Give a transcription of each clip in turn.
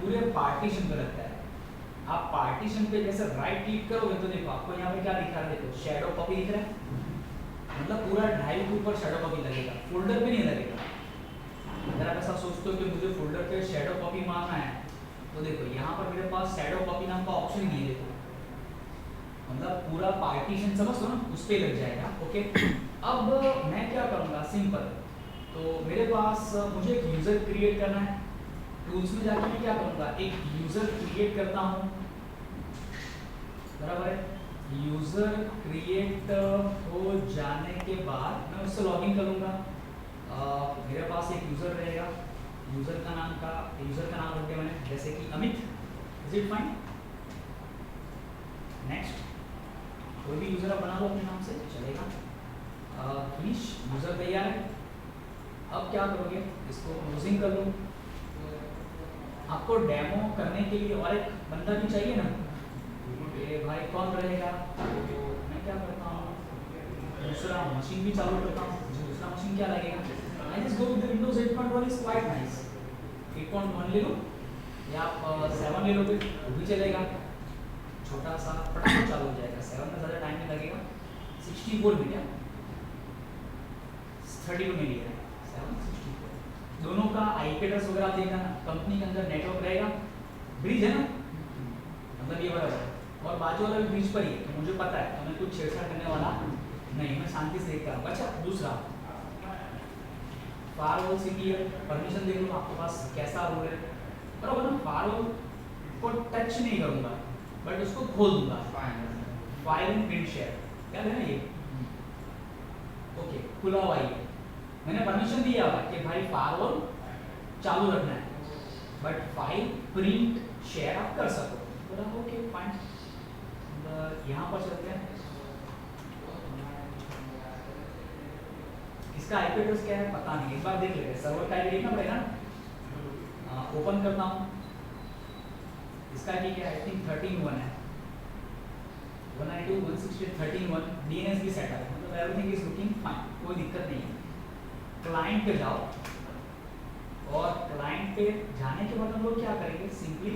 पूरे पार्टीशन पे लगता है। आप पार्टीशन पे जैसे राइट क्लिक करोगे तो देखो आपको यहाँ पे क्या दिख रहा है, देखो शैडो कॉपी दिख रहा है, मतलब पूरा ड्राइव के ऊपर शैडो कॉपी लगेगा, फोल्डर पे नहीं लगेगा। अगर आप ऐसा सोचते हो कि मुझे फोल्डर पे शैडो कॉपी मारना है तो देखो यहाँ पर मेरे पास शैडो कॉपी नाम का ऑप्शन नहीं है, देखो मतलब पूरा पार्टीशन समझ लो ना, उस पर लग जाएगा। ओके, अब मैं क्या करूँगा, सिंपल, तो मेरे पास मुझे एक यूज़र क्रिएट करना है। टूल्स में जाके मैं क्या करूँगा, एक यूज़र क्रिएट करता हूँ, बराबर है। यूज़र क्रिएट हो जाने के बाद मैं उससे लॉगिन करूँगा। मेरे पास एक यूज़र रहेगा, यूज़र का नाम रख दिया मैंने, जैसे कि Amit. Is it fine? Next, कोई भी यूज़र आप बना लो अपने नाम से, चलेगा। फिनिश, यूज़र तैयार है। अब क्या करोगे, इसको क्लोजिंग कर लो। आपको डेमो करने के लिए और एक बंदा भी चाहिए ना, ये भाई कौन रहेगा, तो मैं क्या करता हूँ, दूसरा मशीन भी चालू करता हूँ। मुझे दूसरा मशीन क्या लगेगा, I just go with Windows 8.1 is quite nice. 8.1 ले लो या आप 7 ले लो, वो भी चलेगा, छोटा सा फटाफट चालू हो जाएगा। 7 में ज़्यादा टाइम नहीं लगेगा। 64 में क्या 32 में लिया है, 764। दोनों का आईपी एड्रेस वगैरह आप देखना ना, कंपनी के अंदर नेटवर्क रहेगा, ब्रिज है ना, मतलब ये बराबर है, और बाजू वाला भी ब्रिज पर ही है, तो मुझे पता है, तो मैं कुछ छेड़छाड़ करने वाला नहीं, मैं शांति से देखता हूँ। अच्छा, दूसरा फायरवॉल सीपीएल परमिशन देख लो आपके पास कैसा रोल है, बराबर ना। फायरवॉल को टच नहीं करूँगा बट उसको खोल दूंगा, फाइल एंड प्रिंट शेयर, क्या है ना ये, ओके, खुला हुआ है। मैंने परमिशन दिया हुआ कि भाई फायरवॉल चालू रखना है, बट फाइल प्रिंट शेयर आप कर सको, बोला ओके फाइन। यहाँ पर चलते हैं, इसका आईपी एड्रेस क्या है पता नहीं, एक बार देख लेते हैं, सर्वर का आईपी देखना पड़ेगा ना। ओपन करता हूँ, इसका आईपी क्या है, आई थिंक 13.1 है, 192.168.13.1 डीएनएस भी सेटअप है, मतलब एवरीथिंग इज लुकिंग फाइन, कोई दिक्कत नहीं है। क्लाइंट पे जाओ, और क्लाइंट पे जाने के बाद हम लोग क्या करेंगे, सिंपली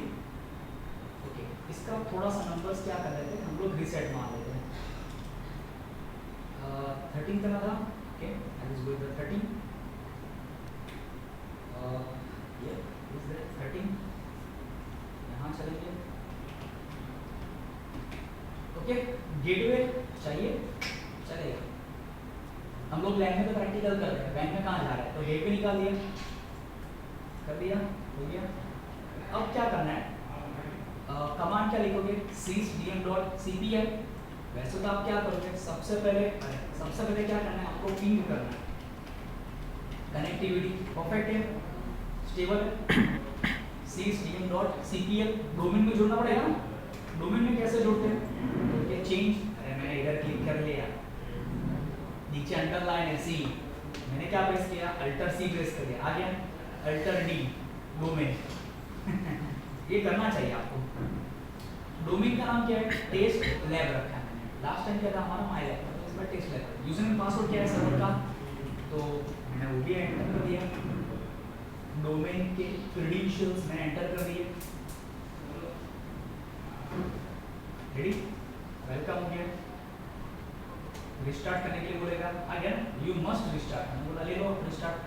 ओके, इसका थोड़ा सा नंबर्स क्या कर लेते हैं हम लोग, रीसेट मार लेते हैं। 13 करना था, okay, I will go with 13, ये इज दैट 13, यहाँ चलेंगे, ओके। गेटवे चाहिए, चलेगा। हम लोग लैंड में तो प्रैक्टिकल कर रहे हैं, बैंक में कहाँ जा रहे हैं, तो गेटवे निकाल दिया, कर दिया, हो गया। अब क्या करना है, कमांड क्या लिखोगे, sysdm.cpl। वैसे तो आप क्या करोगे, सबसे पहले क्या करना है, आपको पिंग करना है, कनेक्टिविटी परफेक्ट है, स्टेबल है, sysdm.cpl डोमेन में जोड़ना पड़ेगा ना। डोमेन में कैसे जोड़ते हैं, तो चेंज, अरे मैंने इधर क्लिक कर लिया, नीचे अंडरलाइन है सी, मैंने क्या प्रेस किया, अल्टर सी प्रेस कर दिया, आ गया अल्टर डी डोमेन। ये करना चाहिए आपको। डोमेन का नाम क्या है, टेस्ट लैब रखा है मैंने, लास्ट टाइम क्या था हमारा माई लैब, तो इस बार test lab. User name password क्या है सर्वर का, तो मैंने वो भी एंटर कर दिया, डोमेन के क्रेडेंशियल्स मैंने एंटर कर दिए, रेडी, वेलकम हो गया। रिस्टार्ट करने के लिए बोलेगा, आ गया ना, यू मस्ट रिस्टार्ट, मैंने बोला ले लो रिस्टार्ट।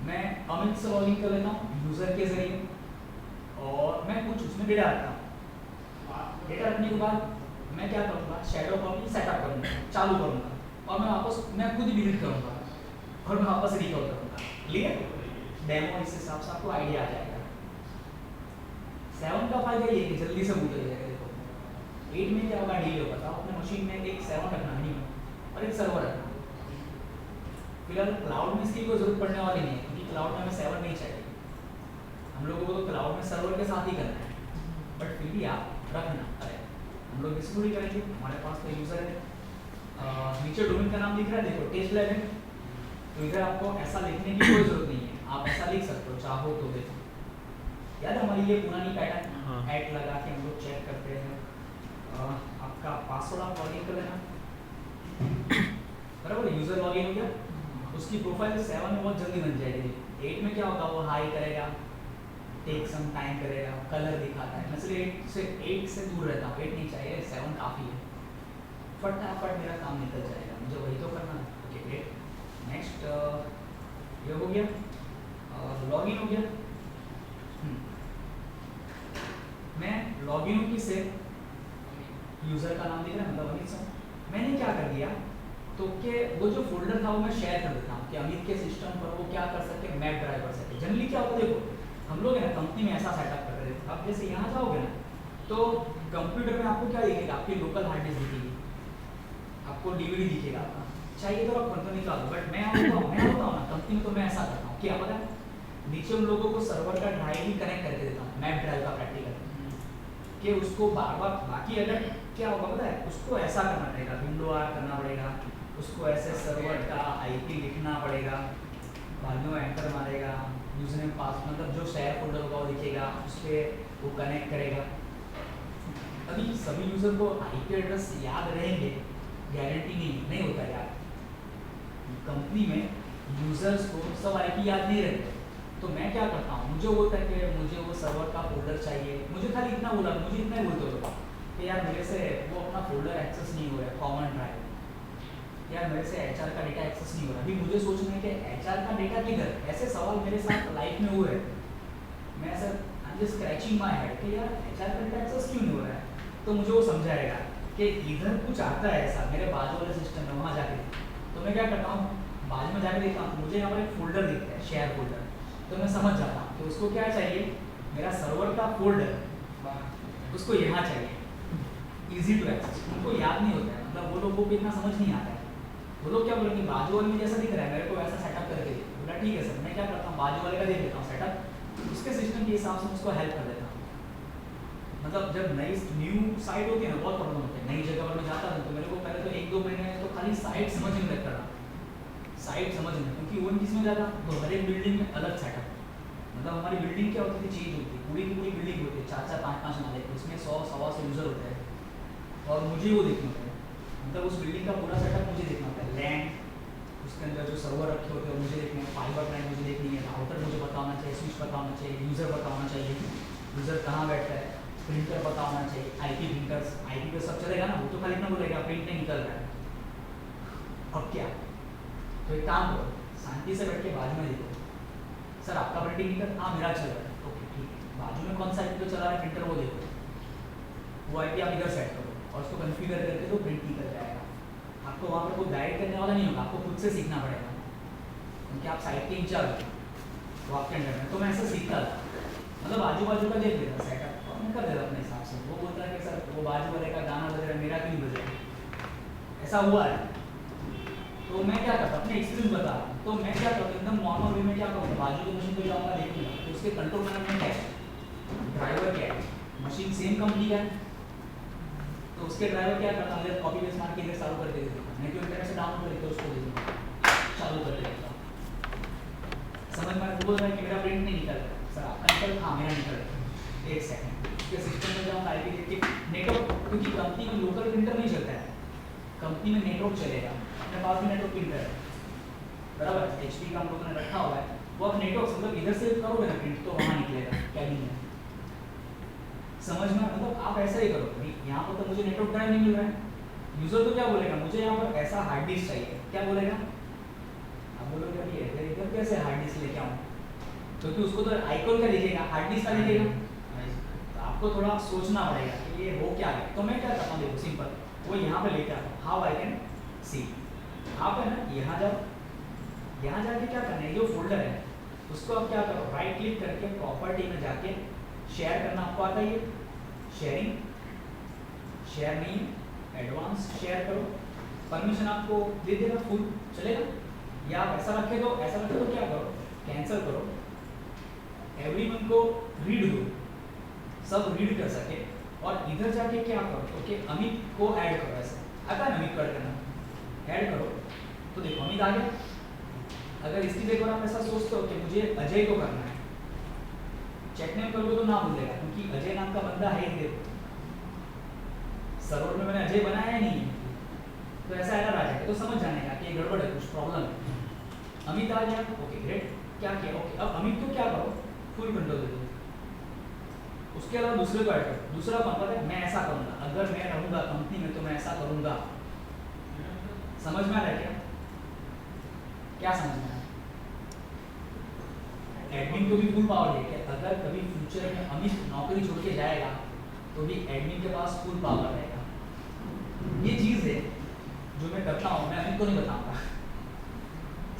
मैं अमित से लॉगिन कर लेता हूँ यूजर के जरिए, और मैं कुछ उसमें डेटा रखता हूँ। डेटा रखने के बाद मैं क्या करूँगा, शैडो कॉपी सेटअप करूँगा, चालू करूँगा, और मैं खुद ही विजिट करूँगा, और मैं वापस रिकॉल करूँगा। क्लियर, डेमो इस हिसाब से आपको आइडिया आ जाएगा। 7 का फायदा ये है कि जल्दी से बूट हो जाएगा। देखो 8 में क्या होगा, डीले होगा, तो अपने मशीन में एक 7 रखना मिनिमम और एक सर्वर रखना। फिलहाल क्लाउड में इसकी कोई जरूरत पड़ने वाली नहीं है, क्योंकि क्लाउड में हमें 7 नहीं चाहिए, हम लोगों को तो क्लाउड में सर्वर के साथ ही करना है, बट फिर भी आप रखना। अरे हम लोग इसको ही करेंगे, हमारे पास तो यूज़र है। नीचे डोमेन का नाम दिख रहा है, देखो टेस्ट लैब है, तो इधर आपको ऐसा लिखने की कोई जरूरत नहीं है, आप ऐसा लिख सकते हो चाहो तो। देखो याद है हमारी ये पुरानी पैटर्न, ऐड लगा के हम लोग चेक करते हैं। आपका पासवर्ड आप लॉगिन कर लेना, बराबर, यूज़र लॉगिन हो गया, उसकी प्रोफाइल 7 में बहुत जल्दी बन जाएगी। 8 में क्या होगा, वो हाई करेगा, टेक सम टाइम करेगा, कलर दिखाता है, मैं सिर्फ 8 से दूर रहता हूँ, 8 नहीं चाहिए, 7 काफ़ी है, फटाफट मेरा काम निकल जाएगा, मुझे वही तो करना है। ओके ग्रेट, नेक्स्ट ये हो गया, लॉगिन हो गया। मैं लॉगिन हूँ किससे, यूज़र का नाम दिख रहा है, मतलब अमित सर। मैंने क्या कर दिया, तो कि वो जो फोल्डर था वो मैं शेयर कर देता हूँ कि अमित के सिस्टम पर वो क्या कर सके, मैप ड्राइव कर सके। जनरली क्या होता है, देखो हम लोग है ना कंपनी में ऐसा सेटअप कर रहे थे, अब जैसे यहाँ जाओगे ना तो कंप्यूटर में आपको क्या दिखेगा, आपकी लोकल हार्ड डिस्क दिखेगी, आपको डीवीडी दिखेगा, आपका चाहिए तो रखो तो निकालो। बट मैं होता हूँ ना कंपनी में, तो मैं ऐसा करता हूँ क्या पता है, नीचे उन लोगों को सर्वर का ड्राइव ही कनेक्ट करके देता हूँ, मैप ड्राइव का प्रैक्टिकल, कि उसको बार बार, बाकी अगर क्या होगा पता है, उसको ऐसा करना पड़ेगा, विंडो आर करना पड़ेगा, उसको ऐसे सर्वर का आईपी लिखना पड़ेगा, बाद में एंटर मारेगा, यूजर नेम पास मतलब जो शेयर फोल्डर होगा वो दिखेगा, उस पर वो कनेक्ट करेगा। अभी सभी यूजर को आईपी एड्रेस याद रहेंगे गारंटी नहीं होता यार, कंपनी में यूजर्स को सब आईपी याद नहीं रहते। तो मैं क्या करता हूँ, मुझे होता है कि मुझे वो सर्वर का फोल्डर चाहिए, मुझे खाली इतना बोला, मुझे इतना ही बोलते हो कि यार मेरे से वो अपना फोल्डर एक्सेस नहीं हो रहा है, कॉमन ड्राइव, यार मेरे से एचआर का डेटा एक्सेस नहीं हो रहा। अभी मुझे सोचना है कि एचआर का डेटा किधर, ऐसे सवाल मेरे साथ लाइफ में हुए, मैं ऐसा I am just scratching my head कि यार एचआर का डेटा एक्सेस क्यों नहीं हो रहा है। तो मुझे वो समझाएगा कि इधर कुछ आता है ऐसा मेरे बाजू वाले सिस्टम में, वहाँ जाके तो मैं क्या करता हूँ, बाजू में जाके देखता हूँ, मुझे यहाँ पर एक फोल्डर दिखता है, शेयर फोल्डर, तो मैं समझ जाता हूँ कि उसको क्या चाहिए, मेरा सर्वर का फोल्डर उसको यहाँ चाहिए, इजी टू एक्सेस। उनको याद नहीं होता है, मतलब वो लोगों को इतना समझ नहीं आता है। वो लोग क्या बोलेंगे, बाजू वाले में जैसा दिख रहा है मेरे को वैसा सेटअप करके दे, बोला ठीक है सर। मैं क्या करता हूँ, बाजू वाले का देख लेता हूँ सेटअप, उसके सिस्टम के हिसाब से उसको हेल्प कर देता हूँ। मतलब जब न्यू साइट होती है ना, बहुत प्रॉब्लम होती है, नई जगह पर मैं जाता हूँ तो मेरे को पहले तो 1-2 महीने तो खाली साइट समझने में लगता था, साइट समझने, क्योंकि वो चीज़ में जाता तो हर एक बिल्डिंग में अलग सेटअप, मतलब हमारी बिल्डिंग क्या होती थी, चेंज होती है, पूरी की पूरी बिल्डिंग होती है, 4-4 5-5 माले, उसमें 100-125 यूज़र होते हैं, और मुझे वो देखना होता है, मतलब उस बिल्डिंग का पूरा सेटअप मुझे देखना होता है, लैंड, उसके अंदर जो सर्वर रखे होते हैं मुझे देखने हैं, फाइबर लाइन मुझे देखनी है, राउटर मुझे पता होना चाहिए, स्विच पता होना चाहिए, यूज़र पता होना चाहिए, यूज़र कहाँ बैठता है, प्रिंटर पता होना चाहिए, आईपी प्रिंटर्स, आईपी पे सब चलेगा ना, वो तो खाली इतना बोलेगा प्रिंट नहीं निकल रहा है। अब क्या, तो एक काम करो, शांति से बैठ के बाजू में देखो, सर आपका प्रिंटिंग निकल, हाँ मेरा चल रहा है, ओके ठीक है, बाजू में कौन सा आईपी पे चला रहा है प्रिंटर वो देखो, वो आईपी आप इधर सेट करो और उसको कन्फिगर करके तो प्रिंट निकल जाएगा। आपको वहाँ पर कोई गाइड करने वाला नहीं होगा, आपको खुद से सीखना पड़ेगा, क्योंकि आप साइट के इंचार्ज हो, वो आपके अंडर में। तो मैं ऐसा सीखता था, मतलब आजू बाजू का देख लेता सेटअप और मैं कर देता अपने हिसाब से। वो बोलता है कि सर वो बाजू वाले का गाना बज रहा है, मेरा क्यों बज रहा है, ऐसा हुआ है। तो मैं क्या करता, अपने एक्सपीरियंस बता रहा हूँ, तो मैं क्या करता एकदम नॉर्मल वे में क्या करूँगा, बाजू की मशीन को जाऊँगा देखूँगा तो उसके कंट्रोल पैनल में क्या है, ड्राइवर क्या है, मशीन सेम कंपनी का है, तो उसके ड्राइवर क्या करता है, कॉपी पेस्ट मार के इधर चालू करके दे देता हूँ, नहीं तो इंटरनेट से डाउनलोड करके उसको दे दूँगा, चालू कर देता हूँ। समझ में वो बोल रहा है कि मेरा प्रिंट नहीं निकल रहा है, सर आपका निकल, हाँ मेरा निकल रहा है, 1 सेकंड उसके सिस्टम में जाऊँगा, आईपी देख के नेटवर्क, क्योंकि कंपनी में लोकल प्रिंटर नहीं चलता है, कंपनी में नेटवर्क चलेगा, अपने पास भी नेटवर्क प्रिंटर है बराबर, HP का हम लोगों ने रखा हुआ है, वो आप नेटवर्क मतलब इधर से करोगे ना प्रिंट तो वहाँ निकलेगा कैबिन में। समझ में, मतलब आप ऐसा ही करो, यहाँ पर तो मुझे नेटवर्क ड्राइव नहीं मिल रहा है, यूजर तो क्या बोलेगा, मुझे यहाँ पर ऐसा हार्ड डिस्क चाहिए, क्या बोलेगा, आप बोलोगे अभी इधर कैसे हार्ड डिस्क लेके आऊँ, क्योंकि उसको तो आइकॉन का दिखेगा, हार्ड डिस्क का दिखेगा, तो आपको थोड़ा सोचना पड़ेगा कि ये हो क्या है। तो मैं क्या करता हूँ, देखो सिंपल, वो यहाँ पे लेके आता हूँ, हाउ आई कैन सी, आप है ना यहाँ जाओ, यहाँ जाके क्या करना है, जो फोल्डर है उसको आप क्या करो, राइट क्लिक करके प्रॉपर्टी में जाके शेयर करना आपको आता है, शेयरिंग, शेयर नहीं एडवांस शेयर करो, परमिशन आपको दे देगा, फुल चलेगा, या आप ऐसा रखे तो क्या करो, कैंसिल करो, एवरीवन को रीड दो, सब रीड कर सके, और इधर जाके क्या करो, ओके अमित को ऐड करो, ऐसा आता है अमित को ऐड करना, ऐड करो, तो देखो अमित आ गया। अगर इसकी जगह आप ऐसा सोचते हो कि मुझे अजय को करना है, चेक नेम करोगे तो ना भूलेगा, क्योंकि अजय नाम का बंदा है ही, देखो सर्वर में मैंने अजय बनाया नहीं है, तो ऐसा एरर आ जाएगा, तो समझ जाने का कि ये गड़बड़ है, कुछ प्रॉब्लम है। अमित आ गया, ओके ग्रेट, क्या किया, ओके अब अमित को क्या करो, फुल कंट्रोल दे दो, उसके अलावा दूसरे को ऐड करो। दूसरा कौन पता है, मैं ऐसा करूंगा, अगर मैं रहूंगा कंपनी में तो मैं ऐसा करूंगा। समझ में आ रहा है क्या? क्या समझ में आ रहा है? एडमिन को भी फुल पावर है कि अगर कभी फ्यूचर में अमित नौकरी छोड़ के जाएगा तो भी एडमिन के पास फुल पावर रहेगा। ये चीज़ है जो मैं करता हूँ, मैं अमित को नहीं बताऊंगा।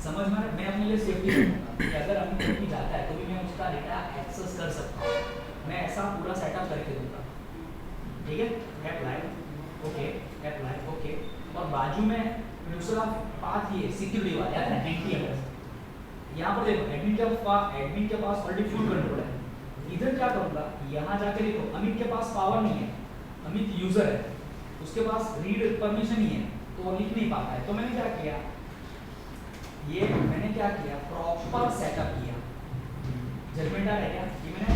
समझ में आ रहा है? मैं अपने लिए सेफ्टी रखूंगा कि अगर अमित कहीं जाता है तो भी मैं उसका डेटा एक्सेस कर सकता हूँ। मैं ऐसा पूरा सेटअप करके दूंगा। ठीक है, अप्लाई ओके, अप्लाई ओके। और बाजू में दूसरा पाथ ये सिक्योरिटी वाला याद है, एंटी-एमएस। यहाँ पर देखो एडमिन के पास ऑलरेडी फुल कंट्रोल है। इधर क्या करूँगा, यहाँ जाके देखो अमित के पास पावर नहीं है, अमित यूजर है, उसके पास रीड परमिशन ही है तो वो लिख नहीं पाता है। तो मैंने क्या किया, ये मैंने क्या किया, प्रॉपर सेटअप किया। जजमेंट आ रहा है क्या? ये मैंने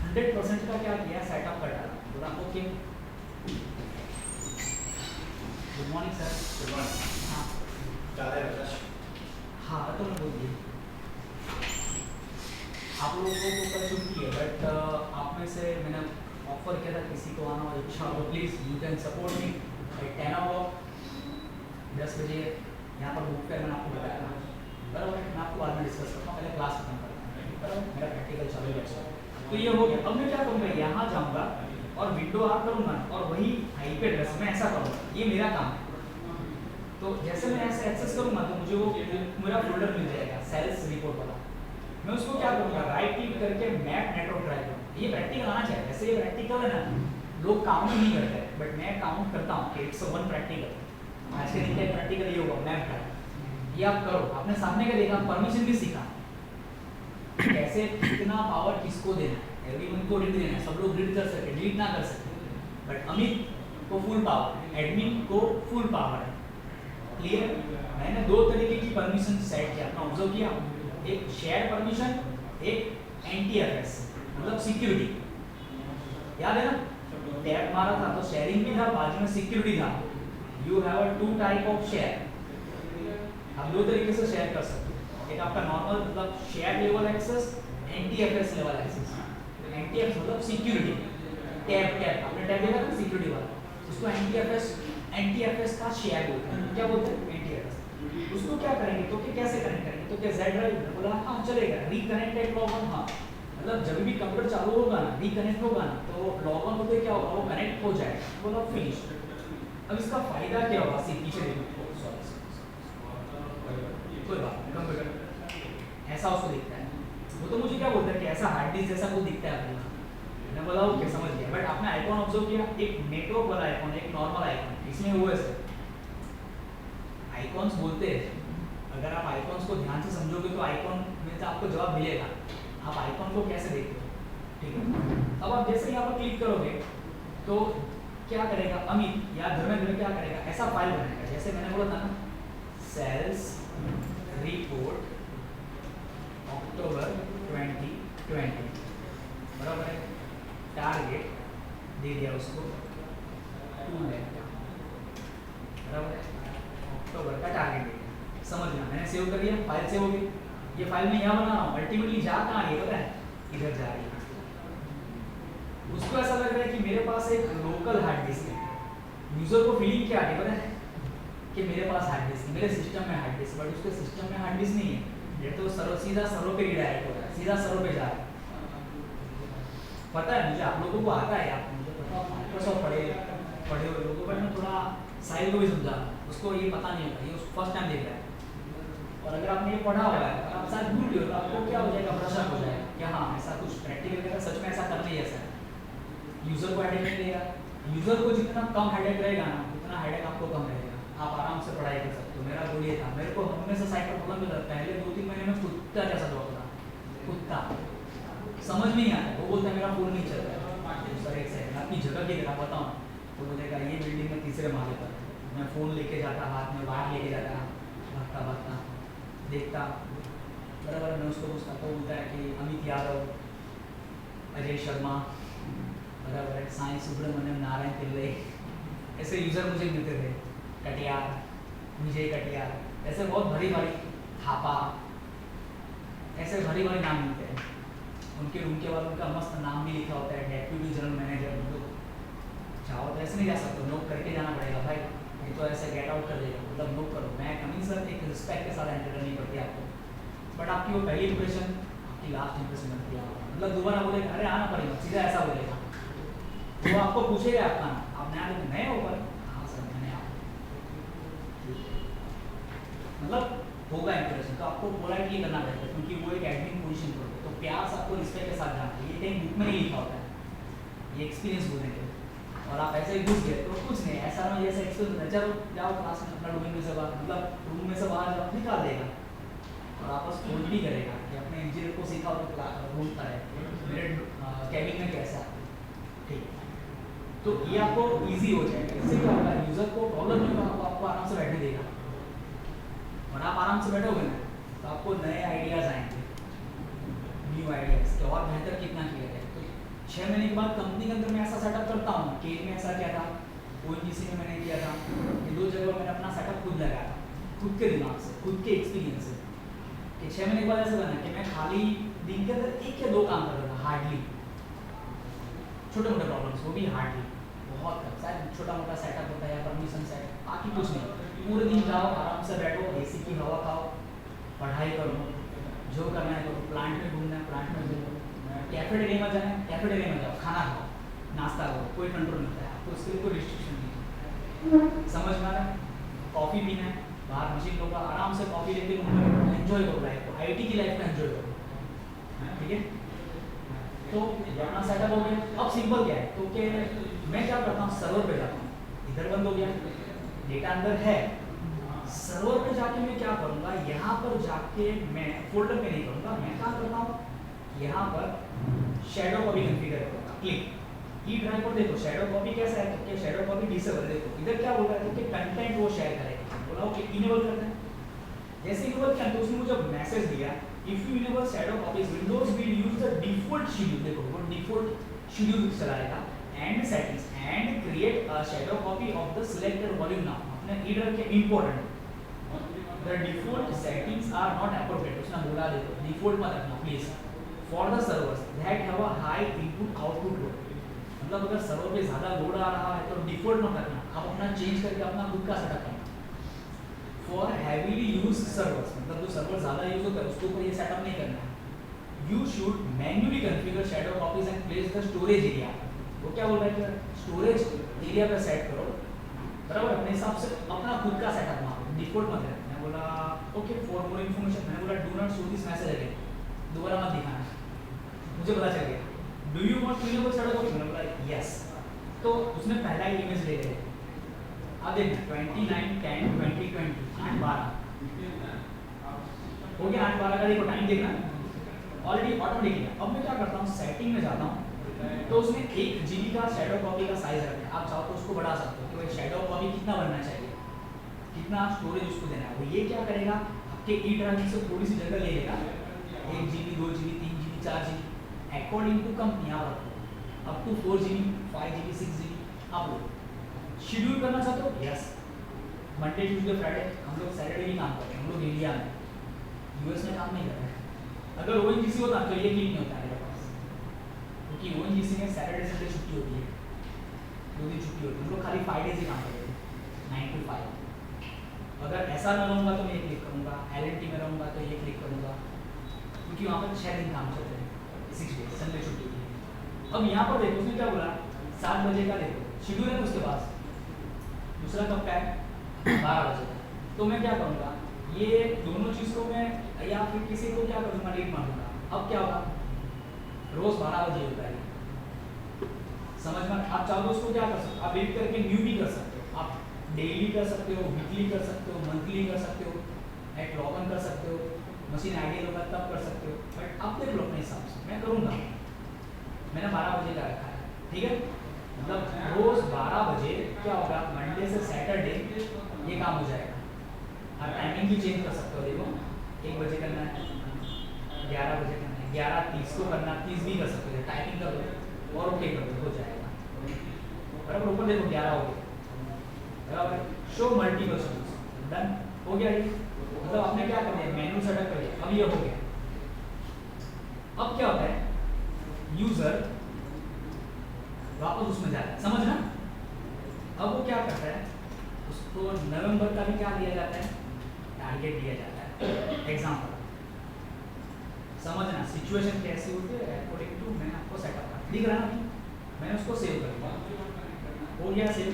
100% का क्या किया, सेटअप कर डाला। बोला okay, good morning sir. Good morning. हाँ ज़्यादा है बता। हाँ, तो मैं बोलिए आप लोगों को कल छुट्टी है, बट आप में से मैंने ऑफर किया था किसी को आना और इच्छा हो please you can support me at 10 o'clock, 10 बजे यहाँ पर बुक कर। मैंने आपको बताया था बराबर, मैं आपको बाद में डिस्कस करता हूँ, पहले क्लास खत्म करता हूँ बराबर, मेरा प्रैक्टिकल चालू है। तो ये हो गया। अब मैं क्या करूँगा, यहाँ जाऊँगा और विंडो ऑन करूँगा और वही आईपी एड्रेस मैं ऐसा करूँगा, ये मेरा काम है। तो जैसे मैं ऐसे एक्सेस करूँगा तो मुझे वो मेरा फोल्डर मिल जाएगा सेल्स रिपोर्ट वाला। मैं उसको क्या करूँगा, राइट क्लिक करके मैप नेटवर्क ड्राइव करूँगा। ये प्रैक्टिकल आना चाहिए, वैसे ये प्रैक्टिकल है ना, लोग काउंट नहीं करते बट मैं काउंट करता हूँ कि 101 प्रैक्टिकल। आज के दिन का प्रैक्टिकल ये होगा, मैप ड्राइव। ये आप करो, आपने सामने का देखा, परमिशन भी सीखा कैसे कितना पावर किसको देना है, एवरीवन को रीड देना है, सब लोग रीड कर सके, डिलीट ना कर सके। बट अमित को फुल पावर, एडमिन को फुल पावर है। क्लियर? मैंने दो तरीके की परमिशन सेट किया, आपने ऑब्जर्व किया, एक शेयर परमिशन, एक एंटी-एफएस मतलब सिक्योरिटी। याद है ना, टैब मारा था तो शेयरिंग भी था, बाजू में सिक्योरिटी था। You have a two type of share, आप दो तरीके से शेयर कर सकते हो। एक आपका नॉर्मल मतलब share level access, NTFS level access. NTFS मतलब सिक्योरिटी, टैब आपने टैब देखा था सिक्योरिटी वाला, उसको एंटी-एफएस का शेयर बोलते हैं। क्या बोलते हैं? एंटी-एफएस। उसको क्या करेंगे तो कि कैसे कनेक्ट करेंगे, तो क्या Z ड्राइव बोला हाँ चलेगा, रिकनेक्टेड लॉग ऑन। हाँ मतलब जब भी कंप्यूटर चालू होगा ना, रिकनेक्ट होगा ना, तो लॉग ऑन होते क्या होगा, वो कनेक्ट हो जाएगा। बोला फिनिश। अब इसका फायदा क्या होगा, सी पीछे देखो, कोई बात नहीं, कंप्यूटर ऐसा उसको दिखता है। वो तो मुझे क्या बोलता है कि ऐसा हार्ड डिस्क जैसा कुछ दिखता है अपने। मैंने बोला ओके समझ गया, बट आपने आइकॉन ऑब्जर्व किया, एक नेटवर्क वाला आइकॉन, एक नॉर्मल आइकॉन, इसमें वो है आइकॉन्स बोलते हैं। अगर आप आइकॉन्स को ध्यान से समझोगे तो आइकॉन में से आपको जवाब मिलेगा। आप आइकॉन को कैसे देखते हो, ठीक है? अब आप जैसे यहाँ पर क्लिक करोगे तो क्या करेगा अमित, या धर्मेंद्र क्या करेगा, ऐसा फाइल बनाएगा जैसे मैंने बोला था ना, सेल्स रिपोर्ट अक्टूबर 2020 बराबर है। टारगेट दे दिया उसको 2 लाख बराबर है, अक्टूबर का टारगेट दे दिया। समझना, मैंने सेव कर दिया, फाइल सेव हो गई। ये फाइल मैं यहाँ बना रहा हूँ, अल्टीमेटली जा कहाँ रही है पता है, इधर जा रही है। उसको ऐसा लग रहा है कि मेरे पास एक लोकल हार्ड डिस्क है। यूजर को फीलिंग क्या आ रही है पता है, कि मेरे पास हार्ड डिस्क, मेरे सिस्टम में हार्ड डिस्क, बट उसके सिस्टम में हार्ड डिस्क नहीं है। ये तो सीधा सर्वर पे रिडायरेक्ट हो रहा है, सीधा सर्वर पे जा रहा है। पता है मुझे, आप लोगों को आता है, आप मुझे पता है माइक्रोसॉफ्ट पढ़े हुए लोगों, बट मैं थोड़ा साहिल को भी समझा, उसको ये पता नहीं होता, ये फर्स्ट टाइम देख रहा है। और अगर आपने ये पढ़ा हुआ है और आप शायद भूल गए तो आपको क्या हो जाएगा, भ्रष्ट हो जाएगा कि हाँ ऐसा कुछ प्रैक्टिकल करना, सच में ऐसा करना ही ऐसा है। यूजर को हेडेक नहीं देगा, यूजर को जितना कम हेडेक रहेगा ना, उतना हेडेक आपको कम रहेगा, आप आराम से पढ़ाई कर सकते हो। मेरा गोल ये था, मेरे को हमेशा साइड पर प्रॉब्लम मिलता, पहले 2-3 महीने में कुत्ता जैसा दौड़ता, कुत्ता समझ में नहीं आता। वो बोलता है मेरा फोन नहीं चल रहा है, सर एक सेकंड आपकी जगह की तरह बताऊँ, तो बोलेगा ये बिल्डिंग में तीसरे माले पर, मैं फ़ोन लेके जाता, हाथ में बाहर लेके जाता, भागता भागता देखता बराबर। मैं उसको पूछता तो बोलता है कि अमित यादव, अजय शर्मा बराबर है, साईं सुब्रमण्यम, नारायण पिल्ले, ऐसे यूज़र मुझे मिलते थे। कटियार, विजय कटियार, ऐसे बहुत भारी भारी, थापा, ऐसे भारी भारी नाम मिलते हैं। उनके रूम के बाद उनका मस्त नाम भी लिखा होता है, डेप्यूटी जनरल मैनेजर। मतलब चाहो तो ऐसे नहीं जा सकते, नोक करके जाना पड़ेगा भाई, ये तो ऐसे गेट आउट कर देगा, मतलब नोक करो, मैं कमिंग सर, एक रिस्पेक्ट के साथ एंटर करनी पड़ती है आपको। बट आपकी वो पहली इंप्रेशन आपकी लास्ट इंप्रेशन बनती है, मतलब दोबारा बोलेगा अरे आना पड़ेगा, सीधा ऐसा बोलेगा। तो आपको पूछेगा आपका नाम, आप नए हो पर, हाँ सर मैंने आप, मतलब होगा इंप्रेशन। तो आपको पोलाइटली करना पड़ेगा क्योंकि वो एक एडमिन पोजीशन पर होता है, तो प्यार से आपको रिस्पेक्ट के साथ जाना है। ये कहीं बुक में नहीं लिखा होता है, ये एक्सपीरियंस बोलेंगे। और आप ऐसे ही घुस गए तो कुछ नहीं, ऐसा ना जैसे एक्सपीरियंस है, चलो जाओ क्लास में अपना रूम में से बाहर, मतलब रूम में से बाहर जाओ, निकाल देगा और आपस फोन भी करेगा कि अपने इंजीनियर को सिखाओ तो रूम का है मेरे कैबिन में कैसा है, ठीक है। तो ये आपको इजी हो जाएगा, इससे क्या होगा, यूजर को प्रॉब्लम नहीं होगा, आपको आराम से बैठने देगा और आप आराम से बैठोगे ना तो आपको नए आइडियाज आएंगे, न्यू आइडियाज कि और बेहतर कितना किया जाए। तो 6 महीने के बाद कंपनी के अंदर मैं ऐसा सेटअप करता हूँ, केन में ऐसा किया था, ओएनजीसी में मैंने किया था, ये 2 जगह मैंने अपना सेटअप खुद लगाया, खुद के दिमाग से, खुद के एक्सपीरियंस से, कि 6 महीने के बाद ऐसा करना कि मैं खाली दिन के अंदर 1 या 2 काम करता था, हार्डली, छोटे मोटे प्रॉब्लम्स, वो भी हार्डली, बहुत कम, शायद छोटा मोटा सेटअप होता है या परमिशन सेट, बाकी कुछ नहीं। पूरे दिन जाओ आराम से बैठो, एसी की हवा खाओ, पढ़ाई करो, जो करना है करो, प्लांट में घूमना है प्लांट में घूमो, कैफेटेरिया में जाना है कैफेटेरिया में जाओ, खाना खाओ, नाश्ता करो, कोई कंट्रोल नहीं होता है आपको, उसके लिए कोई रिस्ट्रिक्शन नहीं, समझ में आ रहा है। कॉफ़ी पीना है, बाहर मशीन लोग आराम से कॉफ़ी लेके रूम में एंजॉय करो लाइफ को, आईटी की लाइफ को एंजॉय करो, ठीक है। तो अपना सेटअप हो गया। अब सिंपल क्या है, तो कि मैं क्या करता हूँ, सर्वर पे जाता हूँ, इधर बंद हो गया, डेटा अंदर है, सर्वर पे जाके मैं क्या करूँगा, यहाँ पर जाके मैं फोल्डर पे नहीं करूँगा, मैं क्या करता हूँ, यहाँ पर शैडो कॉपी कॉन्फ़िगर करूँगा, क्लिक ई ड्राइव पर देखो शैडो कॉपी कैसा है, तो शैडो कॉपी डिसेबल, देखो इधर क्या बोल रहा है कि कंटेंट वो शेयर करेगा, बोला ओके इनेबल करते हैं। जैसे इनेबल किया तो उसने मुझे मैसेज दिया, if you enable shadow copies Windows will use the default schedule, देखो वो डिफॉल्ट शेड्यूल चलाएगा, and settings and create a shadow copy of the selected volume now, अपने ई ड्राइव के important the default settings are not appropriate, उसने बोला देखो default मत रखना please, for the servers that have a high input output load, मतलब अगर server पे ज़्यादा लोड आ रहा है तो डिफॉल्ट मत रखना, आप अपना चेंज करके अपना खुद का सेटअप करना। फॉर हैवीली यूज सर्वर्स, मतलब जो सर्वर ज़्यादा यूज होता है उसके ऊपर ये सेटअप नहीं करना है। You should manually configure shadow copies and place the storage area, वो क्या बोल रहा है, स्टोरेज एरिया पे सेट करो, बराबर, अपने हिसाब से अपना खुद का सेटअप मारो, डिफॉल्ट मत रखना। मैं बोला ओके फॉर मोर इन्फॉर्मेशन, मैंने बोला do not show this message again, दोबारा मत दिखाना, मुझे पता चल गया, do you want to enable shadow copy, मैंने बोला यस, तो उसने पहला ही इमेज ले लिया, अब देखना 29/10/2020 8/12 हो गया, 8/12 का देखो टाइम देखना ऑलरेडी ऑटोमेटिकली। अब मैं क्या करता हूँ, सेटिंग में जाता हूँ, तो उसने 1 GB का शैडो कॉपी का साइज रखा है, आप चाहो तो उसको बढ़ा सकते हो कि भाई शैडो कॉपी कितना बनना चाहिए, कितना स्टोरेज उसको देना है। वो ये क्या करेगा, आपके ई ड्राइव से थोड़ी सी जगह ले लेगा, 1 GB 2 GB 3 GB 4 GB according to company, आप रखो up to 4 GB 5 GB 6 GB आप लो। शेड्यूल करना चाहते हो, यस, मंडे ट्यूसडे फ्राइडे, हम लोग सैटरडे भी काम करते हैं, हम लोग इंडिया में, यूएस में काम नहीं कर रहे हैं। अगर ओएनजीसी होता तो ये क्लिक नहीं होता मेरे पास, क्योंकि ओएनजीसी में सैटरडे संडे छुट्टी होती है, 2 दिन छुट्टी होती है, हम लोग खाली 5 डेज ही काम करते हैं, 9 to 5। अगर ऐसा मैं रहूँगा तो मैं ये क्लिक करूँगा, एलएनटी में रहूँगा तो ये क्लिक करूँगा, क्योंकि वहाँ पर 6 दिन काम चलते हैं, 6 डेज, संडे छुट्टी होती है। अब यहाँ पर देखो उसने क्या बोला, 7 बजे का देखो शेड्यूल है उसके पास, दूसरा कब का है 12 बजे का, तो मैं क्या करूँगा, ये दोनों चीज़ को मैं या फिर किसी को क्या करूँगा, डेट मार दूँगा। अब क्या होगा, रोज़ 12 बजे होता है, समझ में, आप चाहो तो उसको क्या कर सकते हो, आप एडिट करके न्यू भी कर सकते हो, आप डेली कर सकते हो, वीकली कर सकते हो, मंथली कर सकते हो, एट लॉगन कर सकते हो, मशीन आइडियल होगा तब कर सकते हो, बट आप देख लो अपने हिसाब से। मैं करूँगा, मैंने 12 बजे का रखा है, ठीक है, मतलब रोज़ 12 बजे क्या होगा, मंडे से सैटरडे ये काम हो जाएगा। आप टाइमिंग भी चेंज कर सकते हो, देखो 1 बजे करना है, 11 बजे करना है, 11:30 को करना, 30 भी कर सकते हो, टाइपिंग कर दो और ओके कर दो, हो जाएगा, बराबर। ऊपर देखो 11 हो गया, बराबर, शो मल्टीपल शेड्यूल्स, डन हो गया ये, मतलब आपने क्या कर दिया, मेन्यू सेटअप कर दिया, अब ये हो गया। अब क्या होता है, यूजर वापस उसमें जाता है, समझ ना। अब वो क्या करता है, उसको नवंबर का भी क्या दिया जाता है, टारगेट दिया जाता है। एग्जांपल समझना, सिचुएशन कैसी होती है अकॉर्डिंग टू मैंने आपको सेटअप कर दिख रहा है, मैंने उसको सेव कर दिया, हो गया सेव,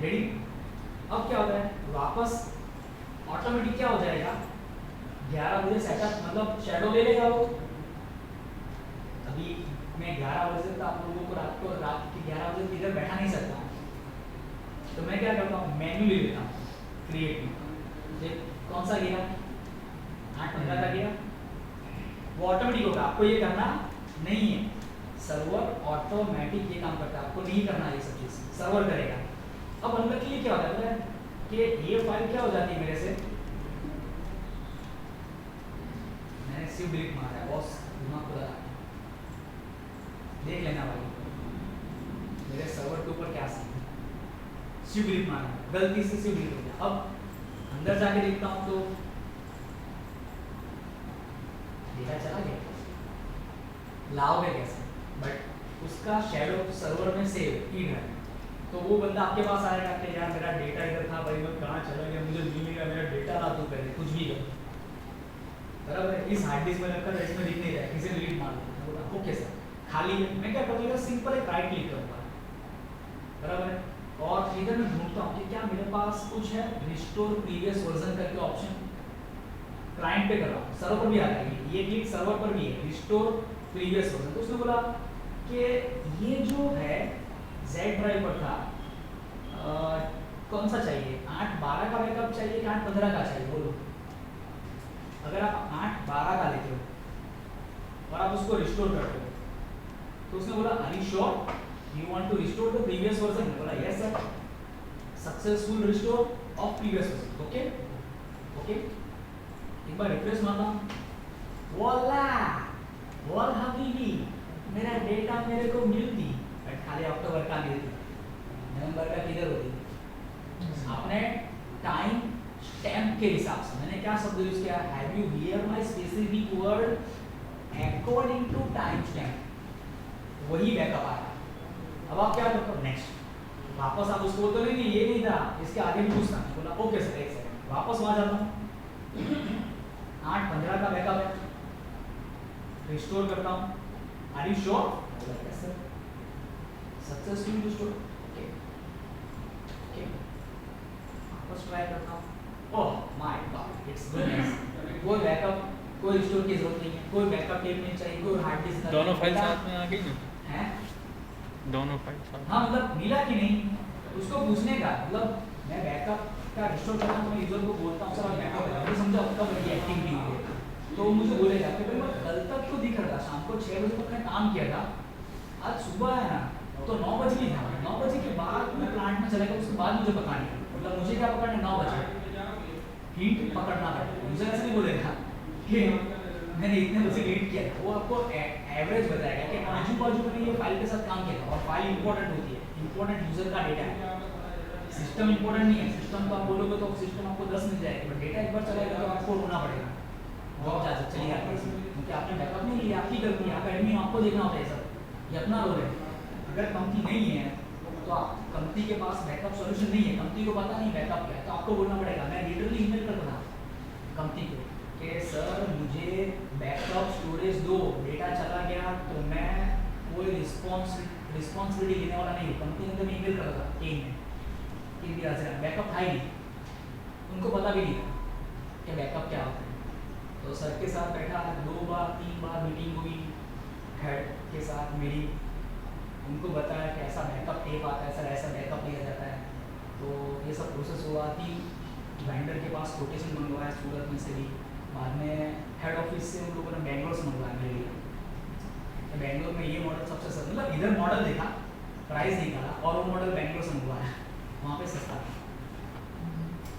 रेडी। अब क्या होता है, वापस ऑटोमेटिक क्या हो जाएगा, 11 बजे सेटअप मतलब शैडो ले लेगा वो। अभी मैं 11 बजे तक आप लोगों को रात के 11 बजे इधर बैठा नहीं सकता, तो मैं क्या करता हूँ, मेन्यू ले लेता हूँ, क्रिएट ये कौन सा गया, 8:15 का गया, वो ऑटोमेटिक होगा, आपको ये करना नहीं है, सर्वर ऑटोमेटिक ये काम करता है, आपको नहीं करना ये सब चीज, सर्वर करेगा। अब अनलकीली क्या होता है कि ये फाइल क्या हो जाती है मेरे से, मैंने सिर्फ डिलीट मारा है बॉस, दिमाग खुला देख लेना भाई, मेरे सर्वर के ऊपर क्या सीन, सिर्फ डिलीट मारा, गलती से सिर्फ डिलीट हो गया। अब अंदर जाके देखता हूँ तो डेटा चला गया, लाओगे कैसे, बट उसका शैडो सर्वर में सेव फीड है, तो वो बंदा आपके पास आएगा कि यार मेरा डेटा इधर था भाई, मैं कहाँ चला गया, मुझे नहीं मिला मेरा डेटा ना, तो पहले कुछ भी कर बराबर है, इस हार्ड डिस्क में रखा था, इसमें दिख नहीं रहा है, किसी डिलीट मार दो, ओके सर खाली है, मैं क्या करूँगा, सिंपल एक राइट क्लिक करूँगा, बराबर है, और इधर मैं ढूंढता हूँ कि क्या मेरे पास कुछ है, रिस्टोर प्रीवियस वर्जन करके ऑप्शन, क्लाइंट पे कर रहा हूँ, सर्वर पर भी आता है, ये क्लिक सर्वर पर भी है, रिस्टोर प्रीवियस वर्जन, तो उसने बोला कि ये जो है Z ड्राइव पर था, कौन सा चाहिए, 8:12 का बैकअप चाहिए कि 8:15 का चाहिए, बोलो। अगर आप 8:12 का लेते हो और आप उसको रिस्टोर करते हो, तो उसने बोला are you sure you want to restore the previous version, बोला yes sir, successful restore of previous version, okay okay, एक बार रिफ्रेश मारना, वोला वॉल हबीबी, मेरा डेटा मेरे को मिलती, बट खाली अक्टूबर का मिलती, नवंबर का किधर होती, आपने टाइम स्टैम्प के हिसाब से, मैंने क्या शब्द यूज किया, have you hear my specific word according to time stamp, वही बैकअप आ रहा। अब आप क्या करते हो, नेक्स्ट वापस आप उसको बोलते नहीं ये नहीं था, इसके आगे भी पूछना, बोला ओके सर एक सेकंड, वापस वहां जाता हूँ, 8:15 का बैकअप है, रिस्टोर करता हूँ, are you sure, yes sir, successfully restore, okay okay, वापस ट्राई करता हूँ, oh my god it's goodness, कोई बैकअप कोई रिस्टोर की जरूरत नहीं है, कोई बैकअप टेप नहीं चाहिए, कोई हार्ड डिस्क, दोनों फाइल साथ में आ गई ना, हैं दोनों फाइल साथ, हाँ मतलब मिला कि नहीं, उसको पूछने का मतलब, मैं बैकअप का रिस्टोर करना तो मैं यूजर को बोलता हूँ सर बैकअप है, मुझे समझा कब मेरी एक्टिविटी हुई है, तो मुझे बोलेगा कि भाई मैं कल तक तो दिख रहा था, शाम को 6 बजे तक मैं काम किया था, आज सुबह है ना तो 9 बजे भी था, 9 बजे के बाद मैं प्लांट में चला गया, उसके बाद मुझे पकड़ना है, मतलब मुझे क्या पकड़ना है 9 बजे, हिंट पकड़ना पड़ेगा, यूजर ऐसे नहीं बोलेगा कि मैंने इतने बजे रीड किया, वो आपको एवरेज बताएगा कि आजू बाजू में ये फाइल के साथ काम किया, और फाइल इंपॉर्टेंट होती है, इंपॉर्टेंट यूजर का डेटा है, सिस्टम इंपॉर्टेंट नहीं है, सिस्टम तो आप बोलोगे तो सिस्टम आपको 10 मिल जाएगी, बट डेटा एक बार चला गया तो आपको ढूंढना पड़ेगा, जॉब जा चली जाती है, क्योंकि आपने बैकअप नहीं लिया, आपकी गलती है, आपका एडमिन आपको देखना होता है सर, ये अपना रोल है। अगर कंपनी नहीं है तो आप कंपनी के पास बैकअप सॉल्यूशन नहीं है, कंपनी को पता नहीं बैकअप क्या है, तो आपको बोलना पड़ेगा, मैं लिटरली ईमेल करता था कंपनी को कि सर मुझे बैकअप स्टोरेज दो, डेटा चला गया तो मैं कोई रिस्पॉन्सिबिलिटी लेने वाला नहीं हूँ, कंपनी के अंदर मैं ईमेल करता था टीम में, टीम की तरह से बैकअप था ही नहीं, उनको पता भी नहीं था कि बैकअप क्या होता है। तो सर के साथ बैठा 2 बार 3 बार मीटिंग हुई, हेड के साथ मेरी, उनको बताया कि ऐसा बैकअप टेप आता है सर, ऐसा बैकअप लिया जाता है, तो ये सब प्रोसेस हुआ, 3 वेंडर के पास कोटेशन मंगवाया सूरत में से भी, बाद में हेड ऑफिस से उन लोगों ने बेंगलोर से मंगवाया मेरे लिए, तो बेंगलोर में ये मॉडल सबसे सस्ता, मतलब इधर मॉडल देखा प्राइस निकाला और वो मॉडल बेंगलोर से मंगवाया, वहाँ पे सस्ता था,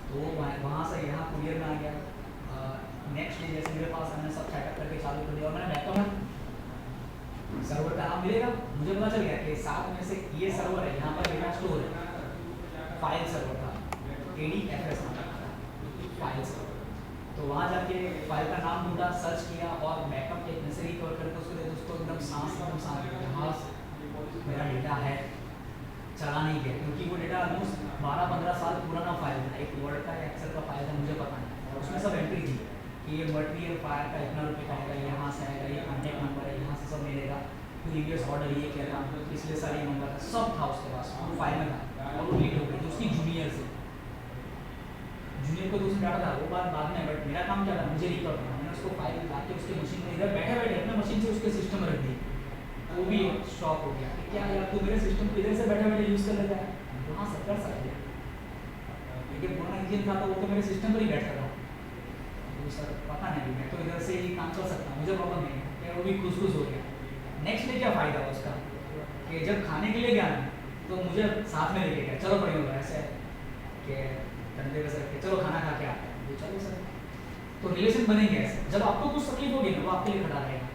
तो वहाँ से यहाँ कुरियर में आ गया, नेक्स्ट डे जैसे मेरे पास मैंने सब सेटअप करके चालू कर दिया, और मैंने बैकअप में सर्वर का नाम मिलेगा, मुझे पता चल गया कि 7 में से ये सर्वर है, यहाँ पर डेटा स्टोर है, फाइल सर्वर था, ADFS नाम था फाइल सर्वर, तो वहाँ जाके फाइल का नाम ढूंढा, सर्च किया और बैकअप एक मैसेज रिकवर करके उसको दे दोस्तों एकदम सांस हाँ मेरा डेटा है, चला नहीं गया क्योंकि वो डेटा ऑलमोस्ट 12-15 साल पुराना फाइल था, एक वर्ड का एक्सेल का फाइल था, मुझे पता नहीं और उसमें सब एंट्री थी कि ये मटेरियल फायर का इतना रुपये का आएगा, यहाँ से आएगा, ये कॉन्टैक्ट नंबर है, यहाँ से सब मिलेगा, प्रीवियस ऑर्डर ये क्या था, पिछले साल ये नंबर था, सब था उसके पास, वो फाइल में था और वो लीड हो गई उसकी जूनियर से। जूनियर को तो उसने डाटा था वो बात बाद में, बट मेरा काम क्या था, मुझे रिकवर करना, मैंने उसको फाइल ला के उसके मशीन में इधर बैठे बैठे अपने मशीन से उसके सिस्टम में रख दी। वो भी शॉक हो गया कि क्या यार तू मेरे सिस्टम को इधर से बैठे बैठे यूज़ कर लेता है, तो हाँ सर कर सकते हैं, लेकिन पुराना इंजन था तो वो तो मेरे सिस्टम पर ही बैठता था, तो सर पता नहीं मैं तो इधर से ही काम कर सकता हूँ, मुझे प्रॉब्लम नहीं है, यार वो भी खुश खुश हो गया। नेक्स्ट डे क्या फ़ायदा हुआ उसका कि जब खाने के लिए गया ना तो मुझे साथ में लेके गया, चलो बढ़िया होगा ऐसे कि कंधे पे सर के चलो खाना खा के आते हैं, वो चलो सर, तो रिलेशन बनेंगे ऐसे। जब आपको कुछ तकलीफ होगी ना वो आपके लिए खड़ा रहेगा,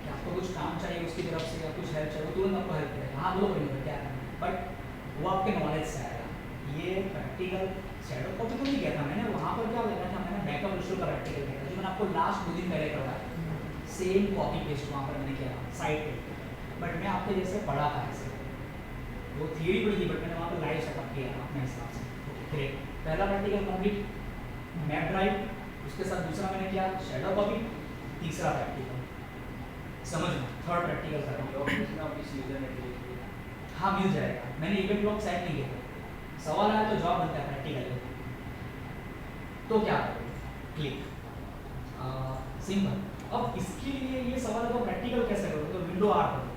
कि आपको कुछ काम चाहिए उसकी तरफ से या कुछ हेल्प चाहिए, वो तुरंत आपको हेल्प करेगा, हाँ बोलो बढ़िया क्या करना है, बट वो आपके नॉलेज से आएगा। ये प्रैक्टिकल शैडो कॉपी को नहीं किया था मैंने, वहाँ पर क्या लगा था, मैंने बैकअप इशू का प्रैक्टिकल किया था जो मैंने आपको लास्ट 2 दिन पहले करवाया, सेम कॉपी पेस्ट वहाँ पर मैंने किया साइड पे, बट मैं आपके जैसे पढ़ा था ऐसे, वो थियरी पढ़ी थी बट मैंने वहाँ पर लाइव सेटअप किया अपने हिसाब से। ग्रेट, पहला प्रैक्टिकल कंप्लीट, मैप ड्राइव, उसके साथ दूसरा मैंने किया शैडो कॉपी, तीसरा प्रैक्टिकल समझना, थर्ड प्रैक्टिकल कर रहा हूँ। हाँ मिल जाएगा, मैंने इवेंट ब्लॉक सेट नहीं किया, सवाल आया तो जवाब बनता है प्रैक्टिकल, तो क्या करो क्लिक सिंपल। अब इसके लिए ये सवाल है तो प्रैक्टिकल कैसे करो, तो विंडो आर करो,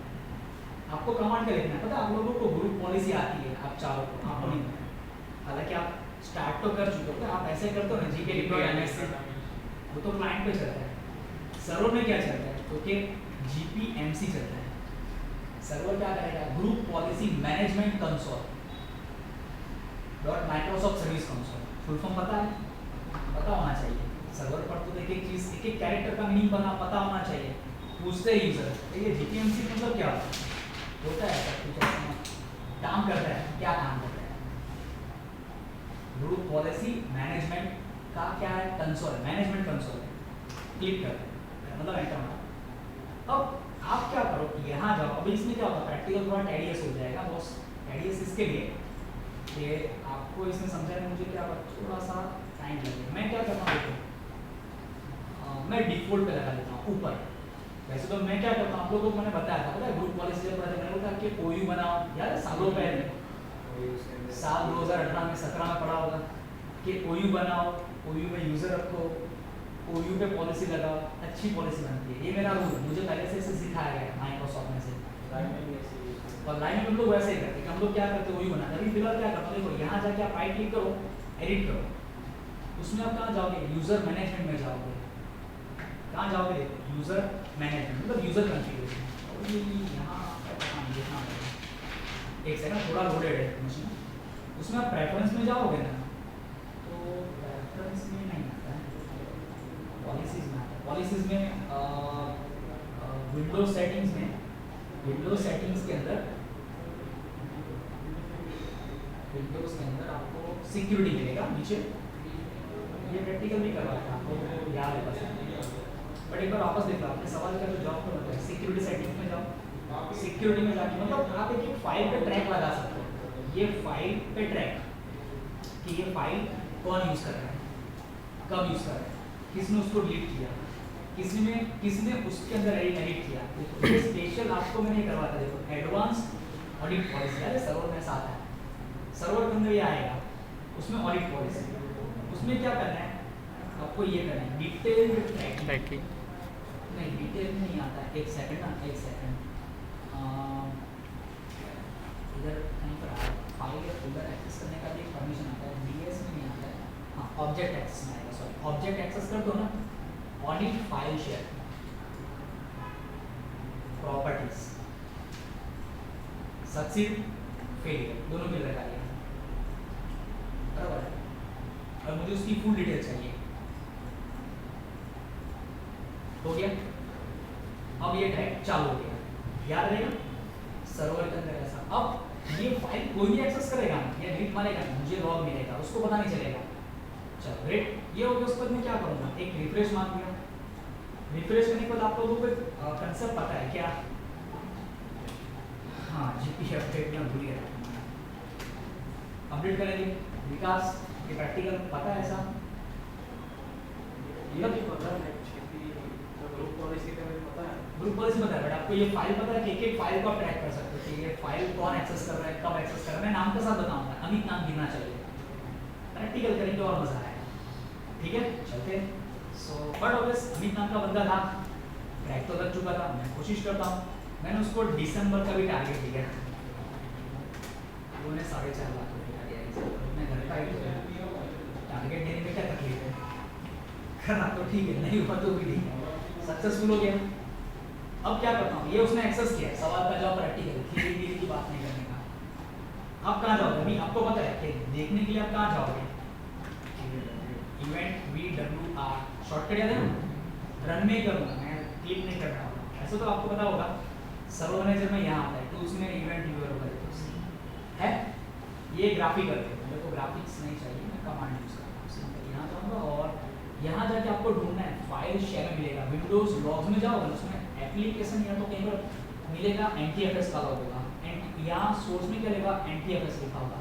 आपको कमांड क्या लिखना है पता है, आप लोगों को ग्रुप पॉलिसी आती है, आप चाहो तो आपको नहीं पता, हालांकि आप स्टार्ट तो कर चुके हो, आप ऐसे करते हो ना जीके लिखो एमएससी, वो तो क्लाइंट पे चलता है, सर्वर में क्या चलता है तो कि जीपीएमसी चलता है, सर्वर क्या करेगा, group policy management console dot Microsoft service console, full form पता है, पता होना चाहिए, सर्वर पर तो एक एक चीज़ एक एक कैरेक्टर का मीनिंग पता होना चाहिए, पूछते ही यूजर ये जीपीएमसी मतलब क्या होता है, कुछ काम करता है, क्या काम करता है, ग्रुप पॉलिसी मैनेजमेंट का क्या है, कंसोल मैनेजमेंट कंसोल, क्लिक कर मतलब एंटर मारो। अब आप क्या करो यहाँ जाओ, अभी इसमें क्या होगा प्रैक्टिकल थोड़ा टेडियस हो जाएगा बॉस, टेडियस इसके लिए कि आपको इसमें समझाने में मुझे क्या थोड़ा सा टाइम लगेगा। मैं क्या करता हूँ देखो, मैं डिफ़ॉल्ट पे लगा देता हूँ ऊपर, वैसे तो मैं क्या करता हूँ आप लोगों को मैंने बताया था, पता है ग्रुप पॉलिसी जब मैंने बोला कि ओयू बनाओ, यार सालों पहले साल 2018 में 17 में पढ़ा होगा कि ओयू बनाओ, ओयू में यूज़र रखो, ओयू पे पॉलिसी लगाओ, अच्छी पॉलिसी बनती है, ये मेरा रूल मुझे पहले से इसे सिखाया गया माइक्रोसॉफ्ट में से, और लाइन में हम लोग वैसे ही करते हैं, हम लोग क्या करते हैं ओयू बनाते हैं। अभी फिलहाल क्या करते हैं देखो, यहाँ जाके आप राइट क्लिक करो, एडिट करो, उसमें आप कहाँ जाओगे, यूज़र मैनेजमेंट में जाओगे, कहाँ जाओगे देखो यूज़र मैनेजमेंट मतलब यूज़र कॉन्फ़िगरेशन, यहाँ एक सेकंड थोड़ा लोडेड है मशीन, उसमें आप प्रेफरेंस में जाओगे ना तो प्रेफरेंस में नहीं आता है, पॉलिसीज़ में आता है, पॉलिसीज़ में विंडोज सेटिंग्स में, विंडोज सेटिंग्स के अंदर आपको सिक्योरिटी मिलेगा नीचे, ये प्रैक्टिकल भी करवाया था आपको याद है बस, बट एक बार वापस देखो आपने सवाल का जो जवाब तो बताया, सिक्योरिटी सेटिंग्स में जाओ, सिक्योरिटी में जाके मतलब आप एक फाइल पे ट्रैक लगा सकते हो, ये फाइल पे ट्रैक कि ये फाइल कौन यूज़ कर रहा है, कब यूज़ कर रहा है, किसने उसको डिलीट किया, किसने उसके अंदर एडिट किया, देखो ये स्पेशल आपको मैंने करवाया था, देखो एडवांस ऑडिट पॉलिसी है सर्वर में साथ है, सर्वर के अंदर ये आएगा, उसमें ऑडिट पॉलिसी, उसमें क्या करना है आपको, ये करना है डिटेल ट्रैकिंग, नहीं डिटेल में नहीं आता, एक सेकंड ना, एक सेकंड इधर कहीं पर आया फाइल या फोल्डर एक्सेस करने का भी एक परमिशन आता है, डीएस में नहीं आता है, हाँ ऑब्जेक्ट एक्सेस में आएगा, सॉरी ऑब्जेक्ट एक्सेस कर दो ना, audit file share, properties, succeed failure दोनों मिल रहा है बराबर है, और मुझे उसकी फुल डिटेल चाहिए, हो गया, अब ये ट्रैक चालू हो गया, याद रहेगा सर्वर के अंदर ऐसा, अब ये फाइल कोई भी एक्सेस करेगा ना या डिलीट मारेगा ना, मुझे लॉग मिलेगा, उसको पता नहीं चलेगा, चलो ग्रेट, ये हो गया। उसके बाद मैं क्या करूँगा, एक रिफ्रेश मार दिया। रिफ्रेश करने के बाद आप लोगों को कंसेप्ट पता है क्या? हाँ, जीपी अपडेट में भूल गया, अपडेट करेंगे। विकास, ये प्रैक्टिकल पता है ऐसा? ये नहीं पता है एक्चुअली, तो ग्रुप पॉलिसी का भी पता है। ग्रुप पॉलिसी पता है, बट आपको ये फाइल पता है कि एक-एक फाइल को आप ट्रैक कर सकते हो कि ये फाइल कौन एक्सेस कर रहा है, कब एक्सेस कर रहा है। मैं नाम के साथ बताऊंगा, अमित नाम गिनना चाहिए। प्रैक्टिकल करेंगे और मजा आएगा, ठीक है? चलते हैं। सो बट ऑब्वियस अमित नाम का बंदा था, ट्रैक तो लग चुका था। मैं कोशिश करता हूँ, मैंने उसको दिसंबर का भी टारगेट दिया, उन्होंने 4.5 लाख रुपये का दिया। मैं घर का ही टारगेट देने में क्या तकलीफ है, करना तो ठीक है, नहीं हुआ तो भी ठीक है, सक्सेसफुल हो गया। अब क्या करता हूँ, ये उसने एक्सेस किया, सवाल का जवाब प्रैक्टिकल, धीरे-धीरे की बात नहीं करने का। आप कहाँ जाओगे? अभी आपको पता है कि देखने के लिए आप कहाँ जाओगे? इवेंट VWR शॉर्टकट याद है ना? रन में ही करूँगा मैं, क्लिक नहीं करना होगा। ऐसा तो आपको पता होगा, सर्वर मैनेजर में यहाँ आता है टूल्स में इवेंट व्यूअर है। ये ग्राफिकल है, मेरे को ग्राफिक्स नहीं चाहिए, मैं कमांड यूज करता हूँ। सिंपल यहाँ जाऊँगा और यहाँ जाके आपको ढूंढना है, फाइल शेयर में मिलेगा। विंडोज लॉग्स में जाओगे, उसमें एप्लीकेशन या तो कहीं पर मिलेगा NTFS का लॉग होगा, यहाँ सोर्स में क्या लेगा, NTFS लिखा होगा।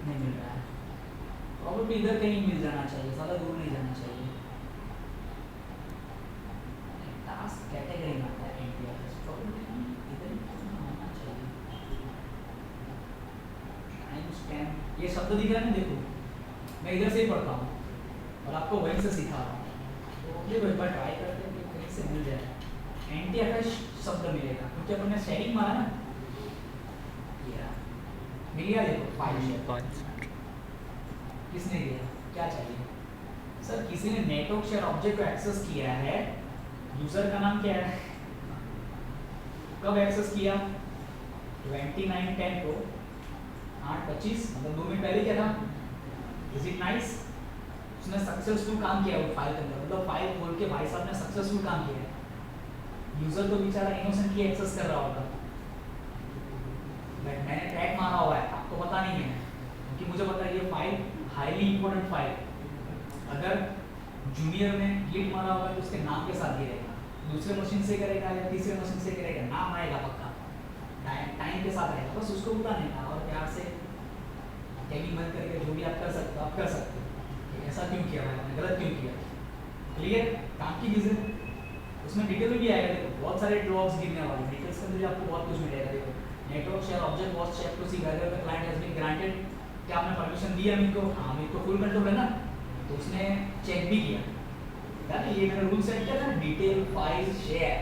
नहीं मिल रहा है, प्रॉब्लम इधर कहीं मिल जाना चाहिए, ज़्यादा दूर नहीं जाना चाहिए। टास्क कैटेगरी में आता है NTFS, प्रॉब्लम इधर होना चाहिए। टाइम स्टैम्प, ये शब्द दिख रहा है ना, देखो मैं इधर से ही पढ़ता हूँ और आपको वहीं से सिखा रहा हूँ, तो देखो एक बार ट्राई करते हैं कि कहीं से मिल जाए। NTFS शब्द मिलेगा क्योंकि अपन ने शेयरिंग मारा ना, ये मिल गया। देखो फाइल शेयर किसने दिया, क्या चाहिए सर? किसी ने नेटवर्क शेयर ऑब्जेक्ट को एक्सेस किया है, यूजर का नाम क्या है, कब एक्सेस किया? 29/10 को 8:25, मतलब 2 मिनट पहले क्या था? Is it nice? उसने सक्सेसफुल काम किया वो फाइल के अंदर, मतलब फाइल खोल के भाई साहब ने सक्सेसफुल काम किया है। यूजर तो बेचारा इनोसेंटली एक्सेस कर रहा होगा, बट मैंने ट्रैक मारा हुआ है, आपको पता नहीं है, क्योंकि मुझे पता है ये फाइल हाईली इंपॉर्टेंट फाइल। अगर जूनियर ने गिट मारा होगा तो उसके नाम के साथ गिरेगा, दूसरे मशीन से करेगा या तीसरे मशीन से करेगा, नाम आएगा पक्का, टाइम के साथ आएगा। बस उसको बताने का और प्यार से टैगिंग बंद करके जो भी आप कर सकते हो आप कर सकते हो। ऐसा क्यों किया भाई, मैंने गलत क्यों किया? क्लियर, काम की चीज़ें उसमें डिटेल में भी आएगा। देखो बहुत सारे ड्रॉप्स गिरने वाले, डिटेल्स के अंदर भी आपको बहुत कुछ मिलेगा। देखो network share object was check to see whether the client has been granted, क्या आपने परमिशन दिया अमित को? हाँ, अमित को फुल कंट्रोल है ना, तो उसने चेक भी किया यार, ये मैंने रूल सेट किया था ना, डिटेल फाइल शेयर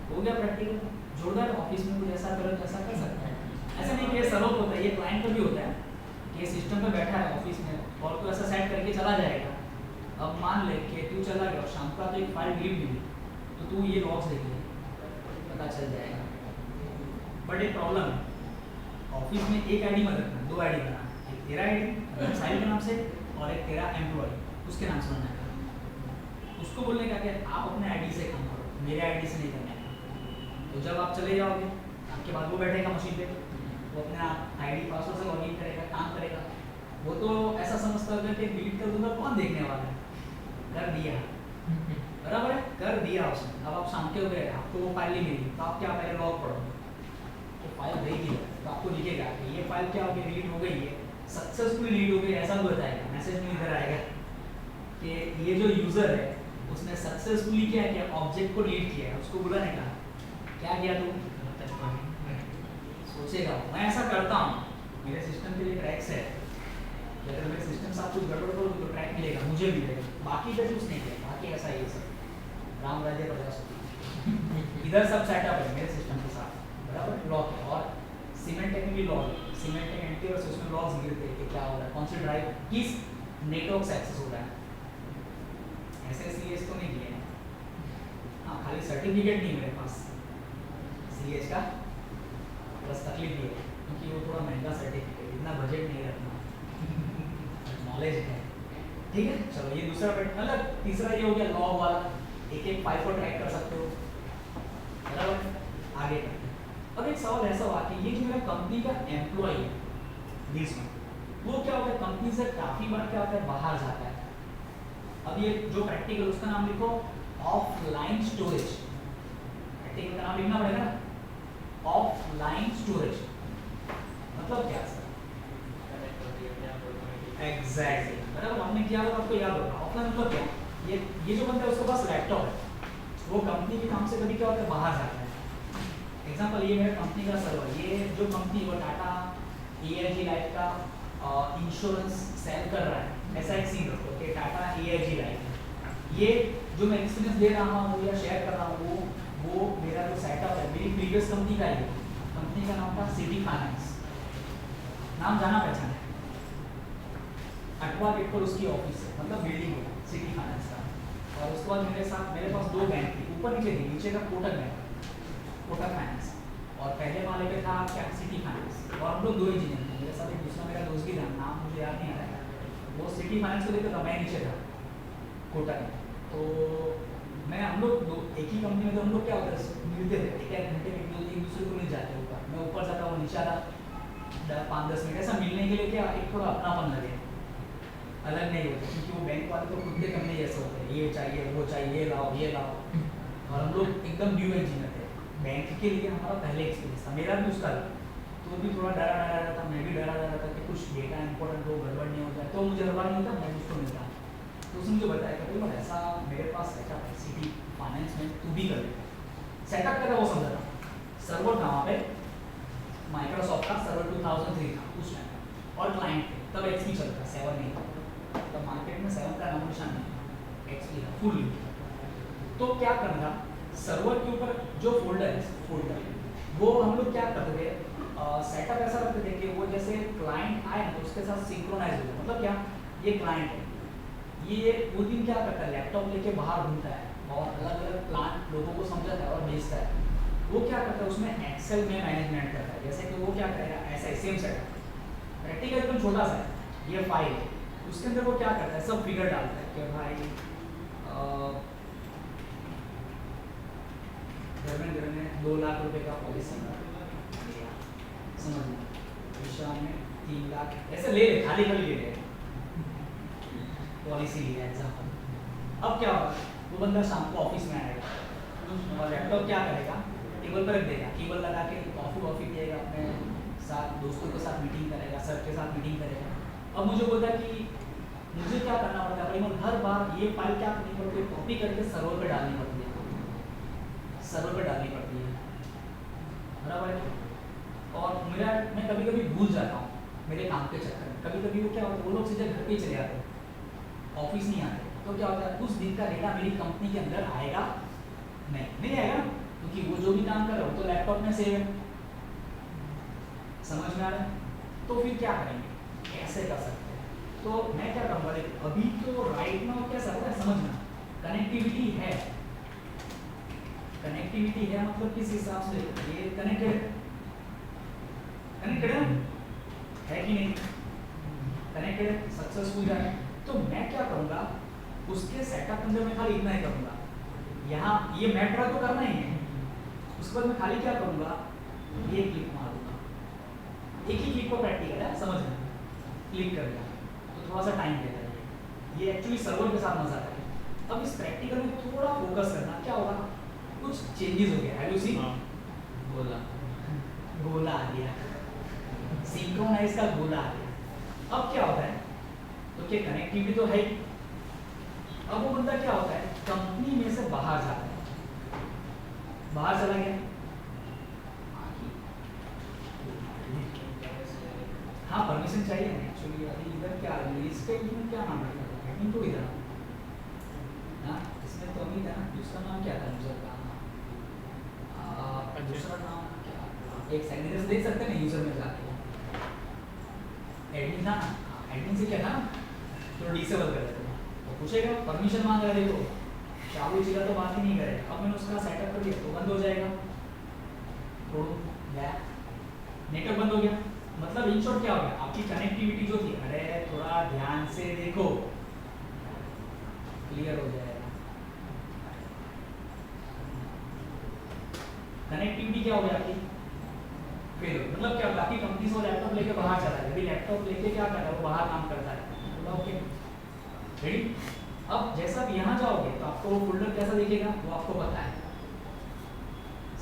हो गया। प्रैक्टिकल जोरदार, ऑफिस में कुछ ऐसा करो जैसा कर सकता है। ऐसा नहीं कि ये सर्वर होता है, ये क्लाइंट का भी होता है कि ये सिस्टम पे बैठा है ऑफिस में और तो ऐसा सेट करके चला जाएगा। अब मान ले कि तू चला गया और शाम को तो एक फाइल डिलीट मिली, तो तू ये लॉग्स देख ले, पता चल जाएगा। बट एक प्रॉब्लम है, ऑफिस में एक आईडी मत रखना, 2 आईडी बनाना, एक तेरा आईडी साइल के नाम से और एक तेरा एम्प्लॉय उसके नाम से बनना है। उसको बोलने का कि आप अपने आईडी से काम करो, मेरे आईडी से नहीं करना है। तो जब आप चले जाओगे आपके बाद वो बैठेगा मशीन पे, वो अपने आईडी पासवर्ड से लॉगिन करेगा, काम करेगा। वो तो ऐसा समझता होगा कि डिलीट कर दूंगा, कौन देखने वाला है। कर दिया, बराबर है, कर दिया उसने। अब आप शाम के हो गए, आपको वो फाइल नहीं मिली, तो आप क्या पहले लॉग पढ़ो, तो फाइल रहेगी तो आपको दिखेगा कि ये फाइल क्या हो गई, डिलीट हो गई है, सक्सेसफुली डिलीट हो गई, ऐसा भी बताएगा। मैसेज में इधर आएगा कि ये जो यूजर है उसने सक्सेसफुली क्या किया, ऑब्जेक्ट को डिलीट किया है। उसको बुलाने का क्या किया, तू सोचेगा। मैं ऐसा करता हूँ, मेरे सिस्टम के लिए ट्रैक्स है, अगर मेरे सिस्टम से आप कुछ गड़बड़ करो तो ट्रैक मिलेगा, मुझे मिलेगा, बाकी का कुछ नहीं है। बाकी ऐसा ही है सब राम राज्य प्रजा इधर सब सेटअप है मेरे सिस्टम के साथ, बराबर लॉक है। और सीमेंटेक में भी लॉग है, सीमेंटेक एंटीवायरस, उसमें लॉग्स गिरते हैं कि क्या हो रहा है, कौन सी ड्राइव किस नेटवर्क से एक्सेस हो रहा है। SSCS तो नहीं किया है, हाँ खाली सर्टिफिकेट नहीं मेरे पास CH का, बस तकलीफ ये है क्योंकि वो थोड़ा महंगा सर्टिफिकेट, इतना बजट नहीं रखना, नॉलेज है। ठीक है, चलो ये दूसरा पेट, मतलब तीसरा ये हो गया लॉग वाला, एक एक फाइल को ट्रैक कर सकते हो, बराबर। आगे अब एक सवाल ऐसा हुआ कि ये जो मेरा कंपनी का एम्प्लॉय है दिस वन, वो क्या होता है कंपनी से काफी बार क्या होता है बाहर जाता है। अब ये जो प्रैक्टिकल उसका नाम लिखो ऑफलाइन स्टोरेज, प्रैक्टिकल का नाम लिखना पड़ेगा ना, ऑफलाइन स्टोरेज मतलब क्या सर? एग्जैक्टली मतलब हमने किया होगा आपको याद होगा। ऑफलाइन मतलब क्या? ये जो बंदा है उसके पास लैपटॉप है, वो कंपनी के काम से कभी क्या होता है बाहर जाता है। एग्जांपल ये मेरा कंपनी का सर्वर, ये जो कंपनी वो टाटा एआईजी लाइफ का इंश्योरेंस सेल कर रहा है, ऐसा एक सीन रखो कि टाटा एआईजी लाइफ, ये जो मैं एक्सपीरियंस दे रहा हूँ या शेयर कर रहा हूँ वो मेरा जो सेटअप है मेरी प्रीवियस कंपनी का ही, कंपनी का नाम था सिटी फाइनेंस, नाम जाना पहचाना, अटवा गेट पर उसकी ऑफिस है, मतलब बिल्डिंग है सिटी फाइनेंस का। और उसके बाद मेरे पास दो बैंक थी, ऊपर नीचे थी, नीचे का कोटक बैंक, कोटक फाइनेंस, और पहले वाले पे था क्या सिटी फाइनेंस। और हम लोग दो इंजीनियर थे, मेरे साथ एक दूसरा मेरा दोस्त भी था, नाम मुझे याद नहीं आ रहा है, वो सिटी फाइनेंस को देखता था, मैं नीचे था कोटक में। तो हम लोग एक ही कंपनी में, तो हम लोग क्या होता है मिलते थे, एक घंटे में एक दूसरे को मिल जाते ऊपर, मैं ऊपर जाता वो नीचे आता, 5-10 मिनट ऐसा मिलने के लिए क्या एक थोड़ा अपनापन लगे, अलग नहीं होते, क्योंकि वो बैंक वाले तो खुद के करने जैसे होते हैं, ये चाहिए वो चाहिए, ये लाओ ये लाओ। और हम लोग एकदम न्यू इंजीनियर थे, बैंक के लिए हमारा पहले एक्सपीरियंस था, मेरा भी उसका था, तो भी थोड़ा डरा था, मैं भी डरा था कि कुछ डेटा इंपॉर्टेंट हो गड़बड़ नहीं हो जाए, तो मुझे हर बार नहीं होता, मैं उसको मिलता। तो उसने मुझे बताया कि भाई ऐसा मेरे पास सेटअप है सिटी फाइनेंस में, तू भी कर ले। सेटअप क्या था वो समझा था, सर्वर था वहाँ पे माइक्रोसॉफ्ट का सर्वर 2003 था उस टाइम, और क्लाइंट थे तब एक्सपी चलता, 7 नहीं था, तब मार्केट में 7 का नाम निशान नहीं था, एक्सपी था फुल। तो क्या करना था, सर्वर के ऊपर जो फोल्डर वो हम लोग क्या करते थे, सेटअप ऐसा रखते थे कि वो जैसे क्लाइंट आए तो उसके साथ सिंक्रोनाइज हो, मतलब क्या, ये क्लाइंट है, ये वो दिन क्या करता है लैपटॉप लेके बाहर घूमता है और अलग अलग प्लान लोगों को समझाता है और भेजता है। वो क्या करता है उसमें एक्सेल में मैनेजमेंट करता है, जैसे कि वो क्या करेगा ऐसा सेम सेटअप, प्रैक्टिकल एकदम छोटा सा है, ये फाइल है, उसके अंदर वो क्या करता है सब फिगर डालता है कि भाई घर में 2 लाख रुपए का पॉलिसी समझ लो, विशा में 3 लाख ऐसे ले खाली ले ले पॉलिसी लिया एग्जाम्पल। अब क्या होगा, वो बंदा शाम को ऑफिस में आएगा और लैपटॉप क्या करेगा टेबल पर रख देगा, केबल लगा के कॉफ़ी पिएगा, अपने साथ दोस्तों के साथ मीटिंग करेगा, सर के साथ मीटिंग करेगा। अब मुझे बोलता कि मुझे क्या करना पड़ता है, भाई हर बार ये फाइल क्या करनी पड़ती है, कॉपी करके सर्वर पे डालनी पड़ती है, सर्वर पे डालनी पड़ती है, बराबर है। और मैं कभी कभी भूल जाता हूँ मेरे काम के चक्कर में, कभी कभी वो क्या होता है वो लोग सीधे घर पे चले जाते हैं, ऑफिस नहीं आते, तो क्या होता है उस दिन का डेटा मेरी कंपनी के अंदर आएगा नहीं आएगा, क्योंकि वो जो भी काम कर रहा है वो तो लैपटॉप में सेव है, समझ में आ रहा है। तो फिर क्या करेंगे, कैसे कर सकते हैं, तो मैं क्या करूँगा, अभी तो राइट नाउ क्या सकता है समझना, कनेक्टिविटी है मतलब किस हिसाब से ये कनेक्टेड है कि नहीं, कनेक्टेड सक्सेसफुल जाए। तो मैं क्या करूँगा उसके सेटअप अंदर मैं खाली इतना ही करूँगा, यहाँ ये मैप ड्रा तो करना ही है, उसके बाद मैं खाली क्या करूँगा ये क्लिक मार दूँगा, एक ही क्लिक को प्रैक्टिकल है समझना, क्लिक कर दिया तो थोड़ा सा टाइम लेता है, ये एक्चुअली सर्वर के साथ मजा आता है। अब इस प्रैक्टिकल में थोड़ा फोकस करना, क्या होगा कुछ चेंजेस हो गया, हैव यू सीन, गोला आ गया, सिंक्रोनाइज का गोला आ गया। अब क्या होता है, तो क्या कनेक्टिविटी तो है ही, अब वो बंदा क्या होता है कंपनी में से बाहर जाता है, बाहर चला गया, हाँ परमिशन चाहिए ना एक्चुअली, अभी इधर क्या इसके इसमें क्या नाम रखा है तो इधर ना, इसमें तो अभी था ना, दूसरा नाम क्या था यूजर का, दूसरा नाम क्या, एक सेकंड से देख सकते हैं यूजर में जाके, एडमिन था ना, एडमिन से क्या था तो डिसेबल कर देते हैं, तो पूछेगा परमिशन मांग रहा है, देखो चालू चीज़ा तो बात ही नहीं करेगा। अब मैंने उसका सेटअप कर दिया तो बंद हो जाएगा, तो नेटवर्क बंद हो गया, मतलब इन शॉर्ट क्या हो गया आपकी कनेक्टिविटी जो थी, अरे थोड़ा ध्यान से देखो क्लियर हो जाएगा। कनेक्टिविटी क्या हो गया आपकी, फेल हो, मतलब क्या बाकी कंपनी से वो लैपटॉप लेके बाहर चला गया, अभी लैपटॉप लेके क्या कर रहा है, वो बाहर काम करता है, बोला ओके रेडी। अब जैसा आप यहाँ जाओगे तो आपको वो फोल्डर कैसा दिखेगा वो आपको पता है,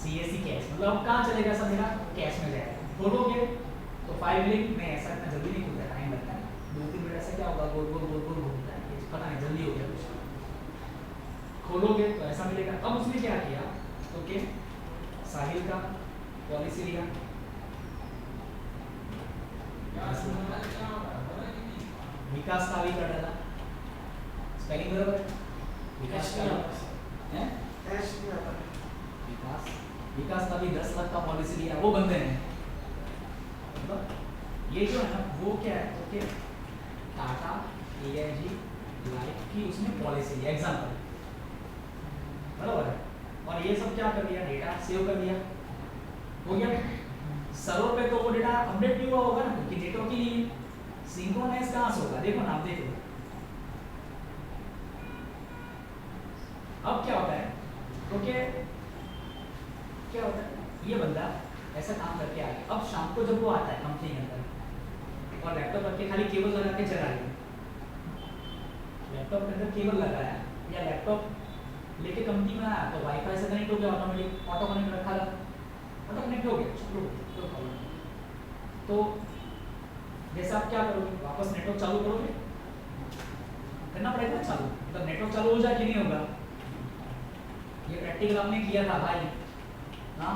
CSC कैश, मतलब अब कहाँ चलेगा सब मेरा कैश में जाएगा। खोलोगे तो फाइल लिंक में ऐसा इतना जल्दी नहीं खुलता, टाइम लगता है, 2-3 मिनट ऐसा क्या होगा, गोल गोल गोल गोल घूमता है, ये पता नहीं जल्दी हो गया कुछ। खोलोगे तो ऐसा मिलेगा। अब उसने क्या किया, ओके साहिल का पॉलिसी लिया, विकास का भी कर डाला, स्पेलिंग बराबर है, विकास का है, ऐश नहीं आता। विकास का भी 10 लाख का पॉलिसी लिया, वो बंदे हैं मतलब ये जो है ना वो क्या है, ओके टाटा AIG लाइफ की उसने पॉलिसी लिया एग्जांपल, बराबर है, और ये सब क्या कर दिया, डेटा सेव कर दिया, हो गया। सर्वर पे तो वो डेटा अपडेट नहीं हुआ होगा ना, क्योंकि नेटवर्क ही नहीं है, सिंक्रोनाइज कहाँ से होगा, देखो ना आप देखो। अब क्या होता है, ओके क्या होता है, ये बंदा ऐसा काम करके आ गया, अब शाम को जब वो आता है कंपनी के अंदर और लैपटॉप रख के खाली केबल लगा के चला गया, लैपटॉप के अंदर केबल लगाया या लैपटॉप लेके कंपनी में आया तो वाईफाई से कनेक्ट हो गया, ऑटोमेटिक ऑटो कनेक्ट रखा था, ऑटो कनेक्ट हो गया, चलो कोई प्रॉब्लम नहीं। तो जैसे आप क्या करोगे, वापस नेटवर्क चालू करोगे, करना पड़ेगा ना चालू, मतलब नेटवर्क चालू हो जाए कि नहीं होगा, ये प्रैक्टिकल आपने किया था भाई, हाँ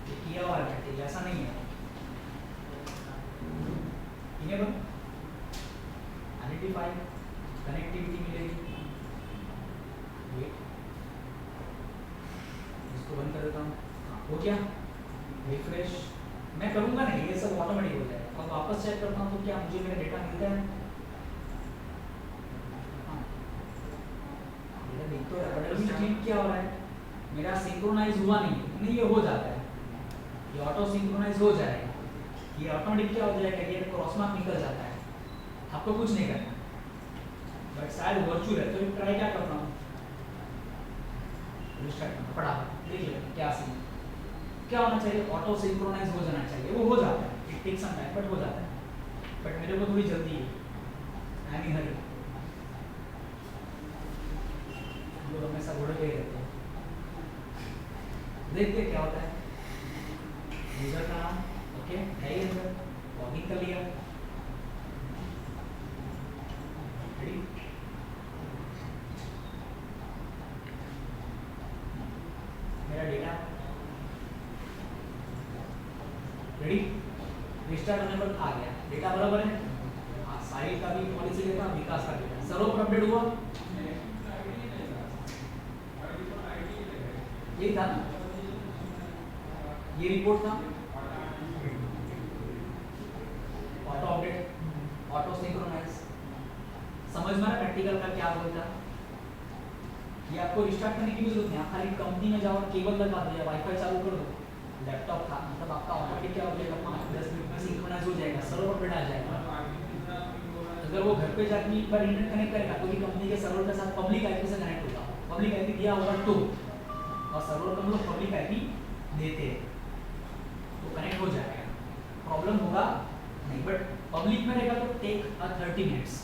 ये किया हुआ है प्रैक्टिकल, ऐसा नहीं है, इनेबल आइडेंटिफाई कनेक्टिविटी मिलेगी, वेट इसको बंद कर देता हूँ, हो गया रिफ्रेश, मैं करूँगा नहीं ये सब ऑटोमेटिक हो जाएगा। अब वापस चेक करता हूँ तो क्या मुझे मेरा डेटा मिलता है, हाँ मेरा देख तो रहा है, बट अभी चेक क्या हो रहा है, मेरा सिंक्रोनाइज हुआ नहीं, ये हो जाता है, ये ऑटो सिंक्रोनाइज हो जाएगा, ये ऑटोमेटिक क्या हो जाएगा, ये क्रॉस मार्क निकल जाता है, आपको कुछ नहीं करना, बट शायद वर्चुअल है तो ट्राई क्या करता हूँ, रिस्टार्ट करना पड़ा, देखिए क्या सीन क्या होना चाहिए, ऑटो सिंक्रोनाइज हो जाना चाहिए, वो हो जाता है, it takes some time but हो जाता है, बट मेरे को थोड़ी जल्दी है, आई एम इन हरी, हम लोग हमेशा घोड़े पे ही रहते हैं। देखते क्या होता है, यूजर का नाम ओके है ही अंदर, लॉगिन कर लिया, रेडी, मेरा डेटा रेडी, रिस्टार्ट होने पर आ गया डेटा बराबर है, हाँ साहिल का भी पॉलिसी लेता, विकास का डेटा सर्वर पर अपडेट हुआ, यही था ना, ये रिपोर्ट था, ऑटो अपडेट, ऑटो सिंक्रोनाइज, समझ में आया प्रैक्टिकल का क्या बोलता है, ये आपको रिस्टार्ट करने की भी जरूरत नहीं, आप खाली कंपनी में जाओ, केबल लगा दो या वाईफाई चालू कर दो, लैपटॉप का मतलब आपका ऑटोमेटिक क्या हो जाएगा, 5-10 मिनट में सिंक्रोनाइज हो जाएगा, सर्वर अपडेट आ जाएगा। अगर वो घर पे जाके एक बार इंटरनेट कनेक्ट करेगा तो कंपनी के सर्वर के साथ पब्लिक आईपी से कनेक्ट होगा, पब्लिक आईपी दिया होगा तो, और सर्वर को हम लोग पब्लिक आईपी देते हैं तो कनेक्ट हो जाएगा, प्रॉब्लम होगा नहीं, बट पब्लिक में रहेगा तो टेक 30 मिनट्स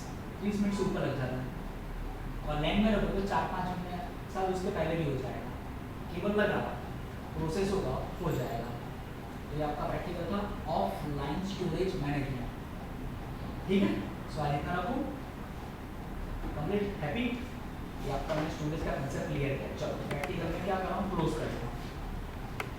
30 मिनट से ऊपर लग जाता है, और लैन में रखो तो 4-5 मिनट में सब उसके पहले भी हो जाएगा, केबल लगा प्रोसेस होगा हो जाएगा। तो ये आपका प्रैक्टिकल था ऑफलाइन स्टोरेज मैनेजमेंट, ठीक है, सो आज इतना रखूँ, कंप्लीट हैप्पी, ये आपका मैंने स्टोरेज का कंसेप्ट क्लियर किया, चलो।